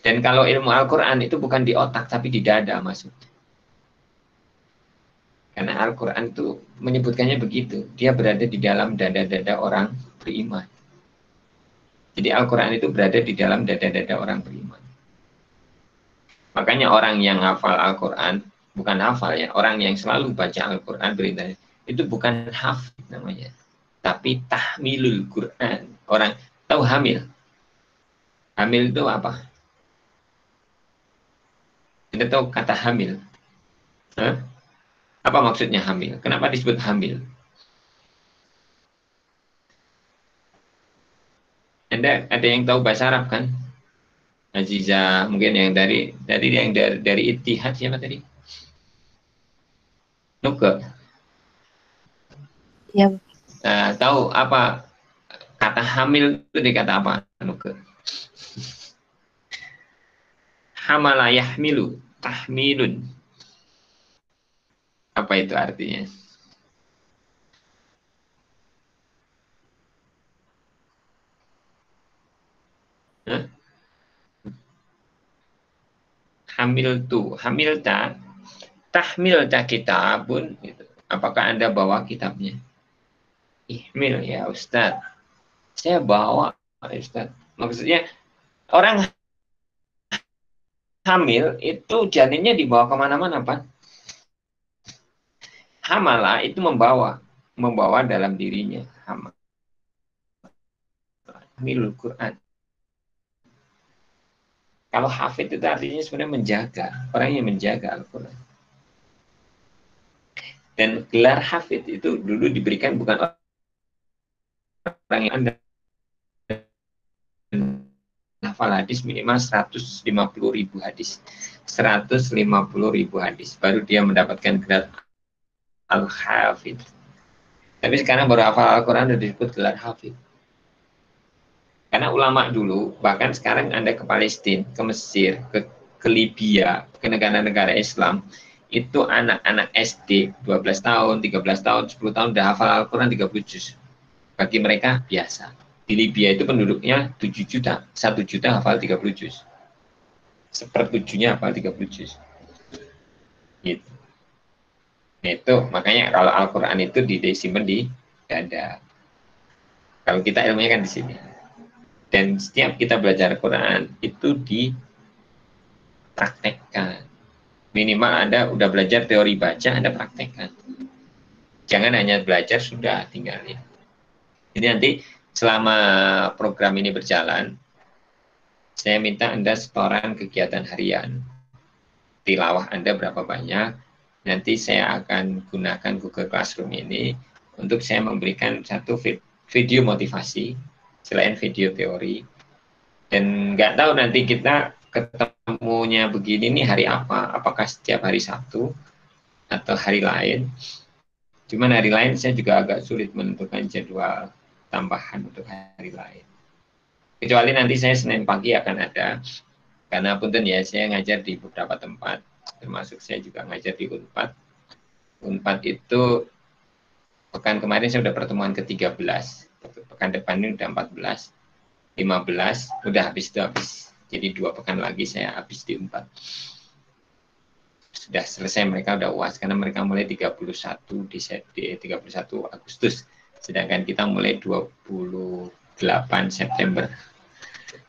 Dan kalau ilmu Al-Quran itu bukan di otak, tapi di dada maksudnya. Karena Al-Quran itu menyebutkannya begitu. Dia berada di dalam dada-dada orang beriman. Jadi Al-Quran itu berada di dalam dada-dada orang beriman. Makanya orang yang hafal Al-Quran, bukan hafal ya, orang yang selalu baca Al-Quran beritanya, itu bukan hafid namanya. Tapi tahmilul Quran. Orang tahu hamil. Hamil itu apa? Anda tahu kata hamil? Hah? Apa maksudnya hamil? Kenapa disebut hamil? Anda ada yang tahu bahasa Arab kan? Aziza, mungkin yang dari Ittihad siapa tadi? Nuke. Iya. Tahu apa kata hamil itu dikata apa? Nuke. Hamala yahmilu, tahmilun. Apa itu artinya? Hah? Hamilta, tahmilta kitabun. Gitu. Apakah Anda bawa kitabnya? Ihmil ya Ustadz. Saya bawa Ustadz. Maksudnya orang hamil itu janinnya dibawa kemana-mana, Pak. Hamala itu membawa dalam dirinya. Hamilul Quran. Kalau hafid itu artinya sebenarnya menjaga, orang yang menjaga Al-Quran. Dan gelar hafid itu dulu diberikan bukan orang yang Anda hafal hadis minimal 150.000 hadis. 150.000 hadis. Baru dia mendapatkan gelar Al-Hafid. Tapi sekarang baru hafal Al-Quran sudah disebut gelar hafid. Karena ulama dulu, bahkan sekarang Anda ke Palestina, ke Mesir, ke Libya, ke negara-negara Islam, itu anak-anak SD 12 tahun, 13 tahun, 10 tahun udah hafal Al-Quran 30 juz. Bagi mereka biasa. Di Libya itu penduduknya 7 juta, 1 juta hafal 30 juz. Sepertujuhnya hafal 30 juz. Gitu. Nah, itu makanya kalau Al-Quran itu disimpan di dada. Kalau kita ilmunya kan di sini. Dan setiap kita belajar Quran itu dipraktekkan. Minimal Anda udah belajar teori baca, Anda praktekkan. Jangan hanya belajar sudah tinggalin. Jadi nanti selama program ini berjalan, saya minta Anda setoran kegiatan harian. Tilawah Anda berapa banyak, nanti saya akan gunakan Google Classroom ini untuk saya memberikan satu video motivasi selain video teori. Dan nggak tahu nanti kita ketemunya begini nih hari apa, apakah setiap hari Sabtu atau hari lain. Cuman hari lain saya juga agak sulit menentukan jadwal tambahan untuk hari lain. Kecuali nanti saya Senin pagi akan ada, karena punten ya saya ngajar di beberapa tempat, termasuk saya juga ngajar di Unpad. Unpad itu pekan kemarin saya sudah pertemuan ke-13, pekan depan ini udah 14, 15, udah habis itu habis. Jadi 2 pekan lagi saya habis di Unpad. Sudah selesai, mereka udah UAS karena mereka mulai 31 Agustus, sedangkan kita mulai 28 September.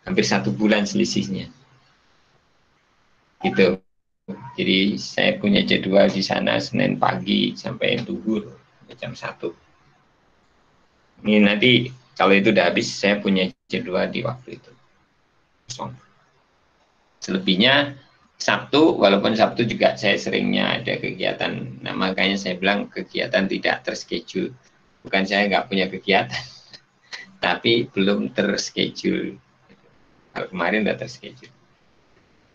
Hampir 1 bulan selisihnya. Gitu. Jadi saya punya jadwal di sana Senin pagi sampai duhur jam 1. Ini nanti kalau itu udah habis saya punya jadwal di waktu itu. Kosong. Selebihnya Sabtu, walaupun Sabtu juga saya seringnya ada kegiatan. Nah, makanya saya bilang kegiatan tidak terschedule. Bukan saya nggak punya kegiatan, tapi belum terschedule. Kalau kemarin udah terschedule.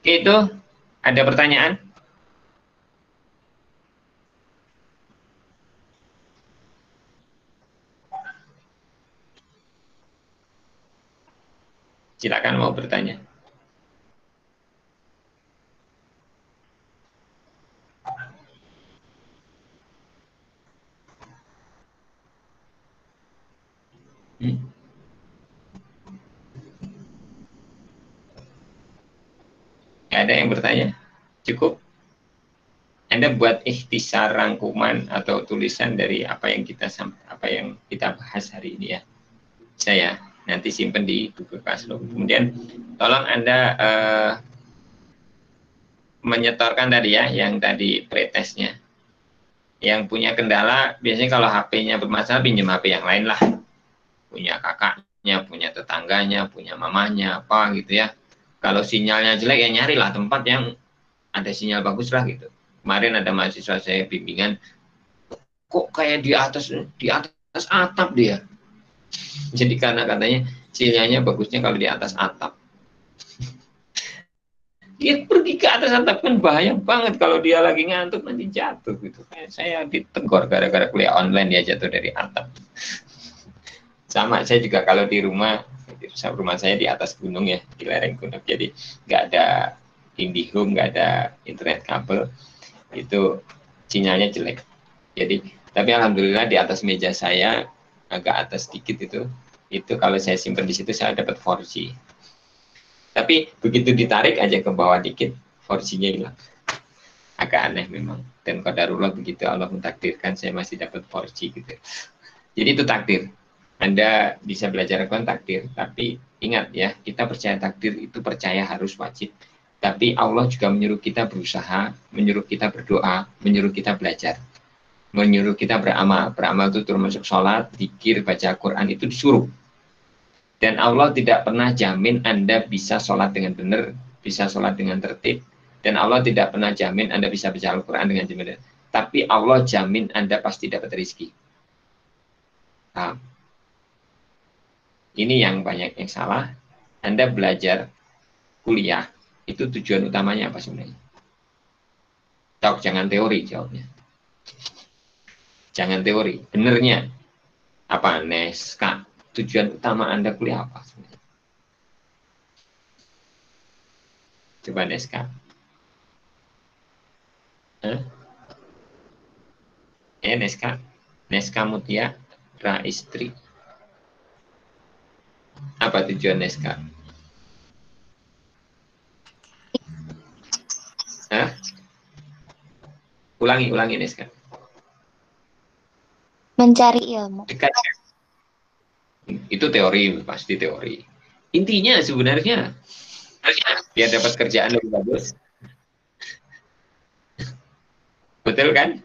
Oke, itu ada pertanyaan? Silakan mau bertanya. Ada yang bertanya? Cukup? Anda buat ikhtisar rangkuman atau tulisan dari apa yang kita bahas hari ini ya. Saya nanti simpan di Google Classroom. Kemudian tolong Anda menyetorkan tadi ya, yang tadi pretestnya. Yang punya kendala, biasanya kalau HP-nya bermasalah, pinjam HP yang lain lah. Punya kakaknya, punya tetangganya, punya mamanya, apa gitu ya. Kalau sinyalnya jelek, ya nyarilah tempat yang ada sinyal bagus lah gitu. Kemarin ada mahasiswa saya bimbingan, kok kayak di atas atap dia. Jadi karena katanya sinyalnya bagusnya kalau di atas atap. Dia pergi ke atas atap kan bahaya banget kalau dia lagi ngantuk nanti jatuh gitu. Kayak saya ditegur gara-gara kuliah online dia jatuh dari atap. Sama saya juga kalau di rumah saya di atas gunung ya, di lereng gunung. Jadi nggak ada IndiHome, nggak ada internet kabel, itu sinyalnya jelek. Jadi tapi alhamdulillah di atas meja saya agak atas sedikit itu kalau saya simpan di situ saya dapat 4G. Tapi begitu ditarik aja ke bawah dikit, 4G-nya hilang. Agak aneh memang. Dan qadarullah begitu Allah mentakdirkan saya masih dapat 4G gitu. Jadi itu takdir. Anda bisa belajar Al-Quran takdir. Tapi ingat ya, kita percaya takdir itu percaya harus wajib. Tapi Allah juga menyuruh kita berusaha, menyuruh kita berdoa, menyuruh kita belajar. Menyuruh kita beramal. Beramal itu termasuk sholat, zikir, baca Al-Quran itu disuruh. Dan Allah tidak pernah jamin Anda bisa sholat dengan benar, bisa sholat dengan tertib. Dan Allah tidak pernah jamin Anda bisa baca Al-Quran dengan benar. Tapi Allah jamin Anda pasti dapat rezeki. Paham? Ini yang banyak yang salah. Anda belajar kuliah, itu tujuan utamanya apa sebenarnya? Tahu, jangan teori jawabnya. Jangan teori. Benernya apa? Neska. Tujuan utama Anda kuliah apa sebenarnya? Coba Neska. Neska. Neska Mutia Ra istri. Apa tujuan Neska? Hah? Ulangi Neska. Mencari ilmu. Dekat. Itu teori, pasti teori. Intinya sebenarnya biar dapat kerjaan lebih bagus. Betul kan?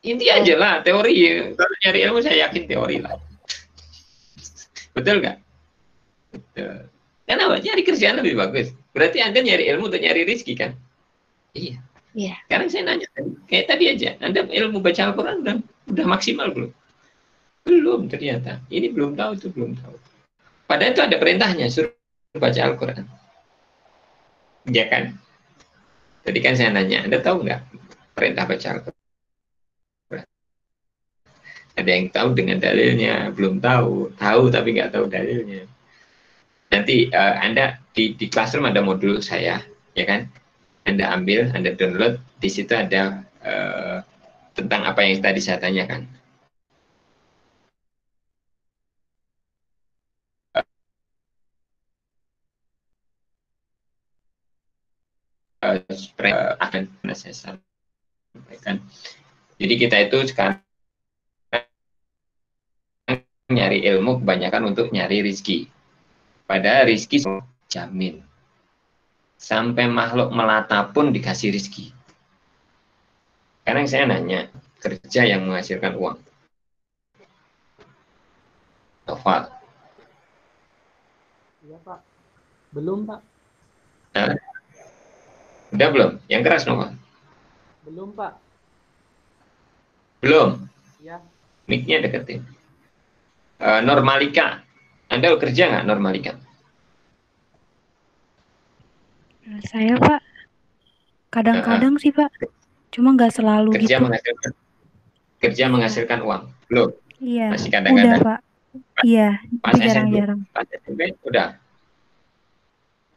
Inti aja lah, teori. Kalau nyari ilmu saya yakin teori lah. Betul nggak? Betul. Kenapa? Nyari kerjaan lebih bagus. Berarti Anda nyari ilmu untuk nyari rezeki kan? Iya. Iya. Sekarang saya nanya, kayak tadi aja, Anda ilmu baca Al-Quran udah maksimal belum? Belum ternyata. Ini belum tahu, itu belum tahu. Padahal itu ada perintahnya, suruh baca Al-Quran. Ya kan? Tadi kan saya nanya, Anda tahu nggak perintah baca Al-Quran? Ada yang tahu dengan dalilnya, belum tahu. Tahu tapi nggak tahu dalilnya. Nanti Anda di Classroom ada modul saya, ya kan? Anda ambil, Anda download, di situ ada tentang apa yang tadi saya tanyakan. Akan saya sampaikan. Jadi kita itu sekarang nyari ilmu kebanyakan untuk nyari rezeki. Padahal rezeki jamin. Sampai makhluk melata pun dikasih rezeki. Sekarang saya nanya, kerja yang menghasilkan uang. Noval. Iya Pak. Belum Pak. Nah, udah belum? Yang keras Noval? Belum Pak. Belum? Iya. Mic-nya deketin. Normalika. Anda kerja nggak Normalika? Saya Pak, kadang-kadang sih Pak, cuma nggak selalu kerja gitu. Menghasilkan uang, belum? Iya, Masih kadang-kadang. udah Pak. Iya, Pas jarang-jarang. Pas SMP udah.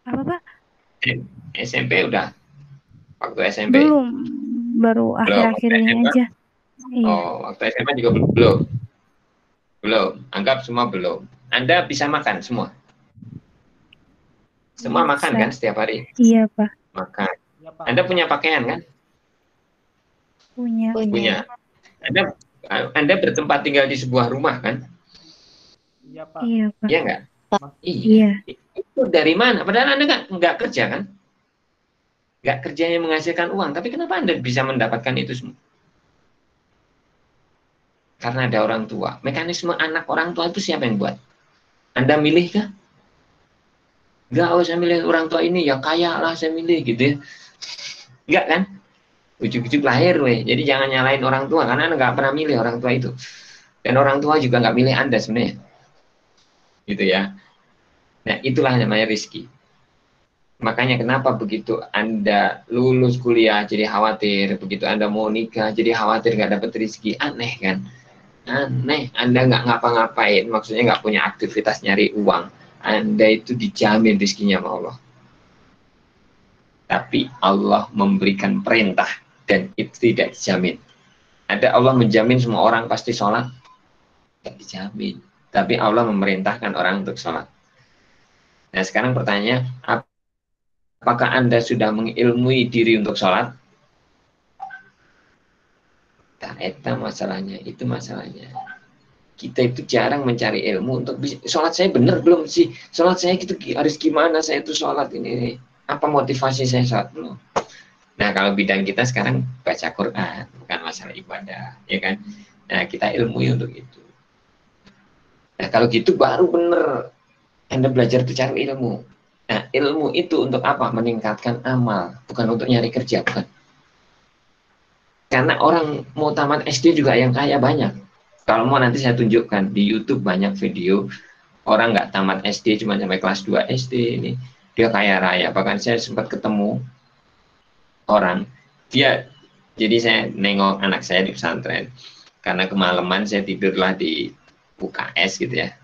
Apa Pak? SMP udah. Waktu SMP. Belum, baru akhir-akhir ini aja. Iya. Oh, waktu SMA juga belum. Belum, anggap semua belum. Anda bisa makan semua. Semua Bisa. makan kan setiap hari? Iya Pak. Makan. Anda punya pakaian kan? Punya. Anda bertempat tinggal di sebuah rumah kan? Iya Pak. Iya Pak. Iya nggak? Iya. Itu dari mana? Padahal Anda nggak kerja kan? Nggak kerjanya menghasilkan uang. Tapi kenapa Anda bisa mendapatkan itu semua? Karena ada orang tua. Mekanisme anak orang tua itu siapa yang buat? Anda milih kah? Nggak, saya milih orang tua ini, ya kaya lah saya milih gitu ya. Nggak kan? Ujuk-ujuk lahir weh. Jadi jangan nyalain orang tua, karena Anda nggak pernah milih orang tua itu. Dan orang tua juga nggak milih Anda sebenarnya. Gitu ya. Nah, itulah namanya rezeki. Makanya kenapa begitu Anda lulus kuliah jadi khawatir, begitu Anda mau nikah jadi khawatir nggak dapat rezeki. Aneh kan? Aneh. Anda nggak ngapa-ngapain, maksudnya nggak punya aktivitas nyari uang. Anda itu dijamin rezekinya sama Allah. Tapi Allah memberikan perintah dan itu tidak dijamin. Ada Allah menjamin semua orang pasti sholat? Tidak dijamin. Tapi Allah memerintahkan orang untuk sholat. Nah sekarang pertanyaannya, apakah Anda sudah mengilmui diri untuk sholat? Nah, itu masalahnya. Itu masalahnya. Kita itu jarang mencari ilmu untuk bisa, sholat saya benar belum sih? Sholat saya itu harus gimana? Saya itu sholat ini. Apa motivasi saya sholat? Belum. Nah, kalau bidang kita sekarang baca Quran, bukan masalah ibadah, ya kan? Nah, kita ilmui untuk itu. Nah, kalau gitu baru benar Anda belajar itu cari ilmu. Nah, ilmu itu untuk apa? Meningkatkan amal, bukan untuk nyari kerja, bukan. Karena orang mau tamat SD juga yang kaya banyak. Kalau mau nanti saya tunjukkan di YouTube banyak video orang nggak tamat SD cuma sampai kelas 2 SD ini dia kaya raya. Bahkan saya sempat ketemu orang dia, jadi saya nengok anak saya di pesantren karena kemalaman saya tidurlah di UKS gitu ya.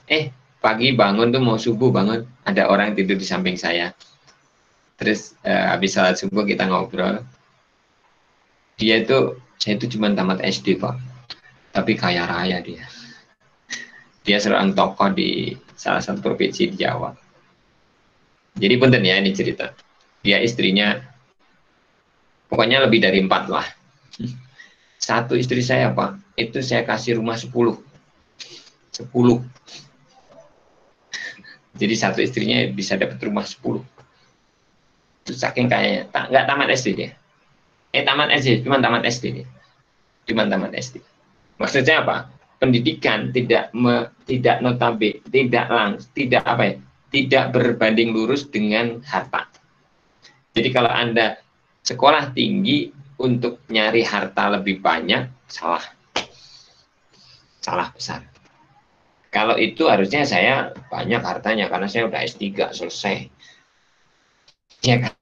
Pagi bangun tuh mau subuh bangun ada orang tidur di samping saya. Terus habis salat subuh kita ngobrol. Saya itu cuma tamat SD Pak, tapi kaya raya dia. Dia seorang tokoh di salah satu provinsi di Jawa. Jadi punten ya ini cerita. Dia istrinya, pokoknya lebih dari 4 lah. Satu istri saya Pak, itu saya kasih rumah 10. Jadi satu istrinya bisa dapat rumah 10. Itu saking kayanya. Nggak tamat SD dia. Tamat SD, cuma tamat SD dia. Cuma tamat SD. Maksudnya apa? Pendidikan tidak notabene, tidak berbanding lurus dengan harta. Jadi kalau Anda sekolah tinggi untuk nyari harta lebih banyak, salah besar. Kalau itu harusnya saya banyak hartanya karena saya udah S3 selesai. Ya kan?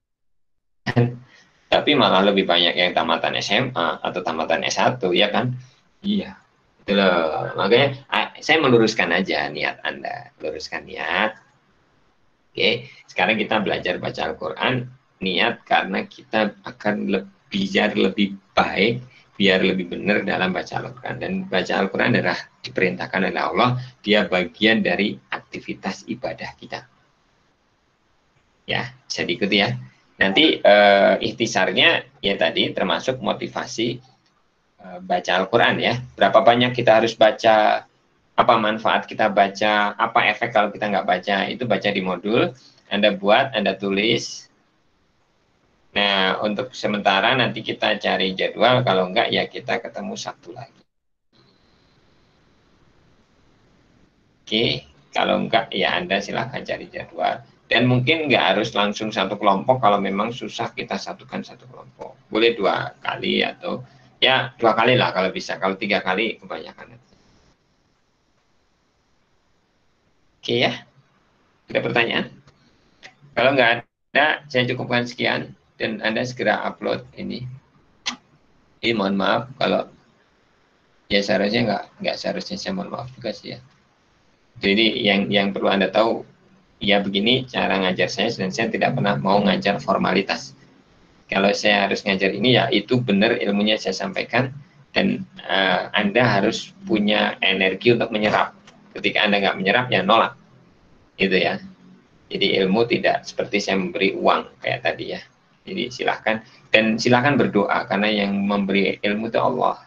Tapi malah lebih banyak yang tamatan SMA atau tamatan S1, ya kan? Iya. Itu loh. Makanya saya meluruskan aja niat Anda, luruskan niat. Oke, sekarang kita belajar baca Al-Qur'an, niat karena kita akan biar lebih baik, biar lebih benar dalam baca Al-Qur'an. Dan baca Al-Qur'an adalah diperintahkan oleh Allah, dia bagian dari aktivitas ibadah kita. Ya, bisa diikuti ya. Nanti ikhtisarnya ya tadi termasuk motivasi baca Al-Quran ya. Berapa banyak kita harus baca, apa manfaat kita baca, apa efek kalau kita nggak baca, itu baca di modul. Anda buat, Anda tulis. Nah, untuk sementara nanti kita cari jadwal, kalau enggak ya kita ketemu Sabtu lagi. Oke, kalau enggak ya Anda silahkan cari jadwal. Dan mungkin nggak harus langsung satu kelompok, kalau memang susah kita satukan satu kelompok. Boleh 2 kali atau ya 2 kali lah kalau bisa. Kalau 3 kali kebanyakan. Oke ya, ada pertanyaan? Kalau nggak ada, saya cukupkan sekian dan Anda segera upload ini. Ini mohon maaf kalau ya seharusnya nggak seharusnya saya mohon maaf juga sih ya. Jadi yang perlu Anda tahu, ya begini cara ngajar saya, dan saya tidak pernah mau ngajar formalitas. Kalau saya harus ngajar ini ya itu benar ilmunya saya sampaikan, dan Anda harus punya energi untuk menyerap. Ketika Anda nggak menyerap ya nolak, gitu ya. Jadi ilmu tidak seperti saya memberi uang kayak tadi ya. Jadi silahkan berdoa karena yang memberi ilmu itu Allah.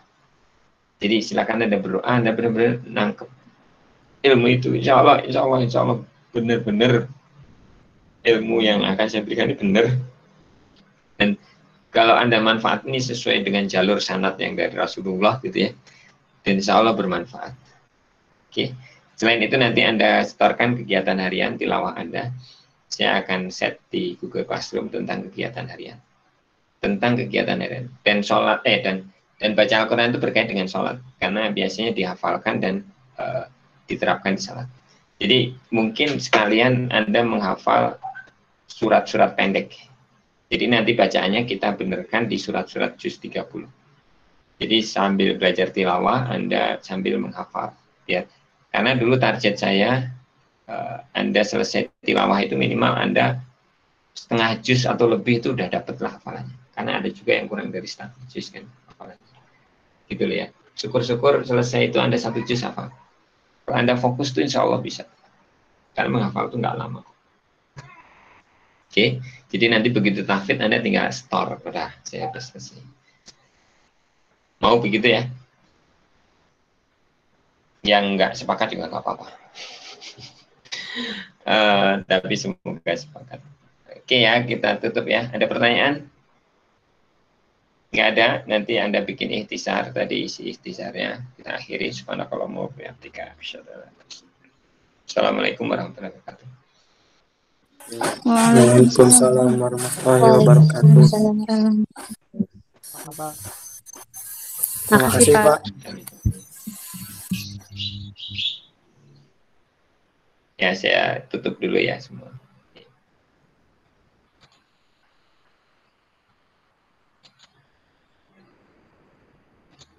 Jadi silahkan Anda berdoa, Anda benar-benar nangkep ilmu itu, insya Allah benar-benar ilmu yang akan saya berikan ini benar. Dan kalau Anda manfaat ini sesuai dengan jalur sanad yang dari Rasulullah gitu ya, dan insya Allah bermanfaat. Oke. Selain itu nanti Anda setorkan kegiatan harian tilawah Anda. Saya akan set di Google Classroom tentang kegiatan harian. Dan sholat dan baca Al-Quran itu berkait dengan sholat karena biasanya dihafalkan dan diterapkan di sholat. Jadi mungkin sekalian Anda menghafal surat-surat pendek. Jadi nanti bacaannya kita benarkan di surat-surat juz 30. Jadi sambil belajar tilawah Anda sambil menghafal. Ya. Karena dulu target saya Anda selesai tilawah itu minimal Anda setengah juz atau lebih itu udah dapatlah hafalannya. Karena ada juga yang kurang dari setengah juz kan hafalannya. Gitu loh ya. Syukur-syukur selesai itu Anda 1 juz hafal. Kalau Anda fokus tuh insya Allah bisa. Karena menghafal itu nggak lama. Oke, jadi nanti begitu tahfidz Anda tinggal store. Udah, saya selesai. Mau begitu ya? Yang nggak sepakat juga nggak apa-apa. Tapi semoga sepakat. Oke ya, kita tutup ya. Ada pertanyaan? Nggak ada, nanti Anda bikin ikhtisar. Tadi isi ikhtisarnya. Kita akhiri. Subhanakallahumma wa bihamdika. Assalamualaikum warahmatullahi wabarakatuh. Waalaikumsalam warahmatullahi wabarakatuh. Terima kasih Pak. Ya, saya tutup dulu ya semua.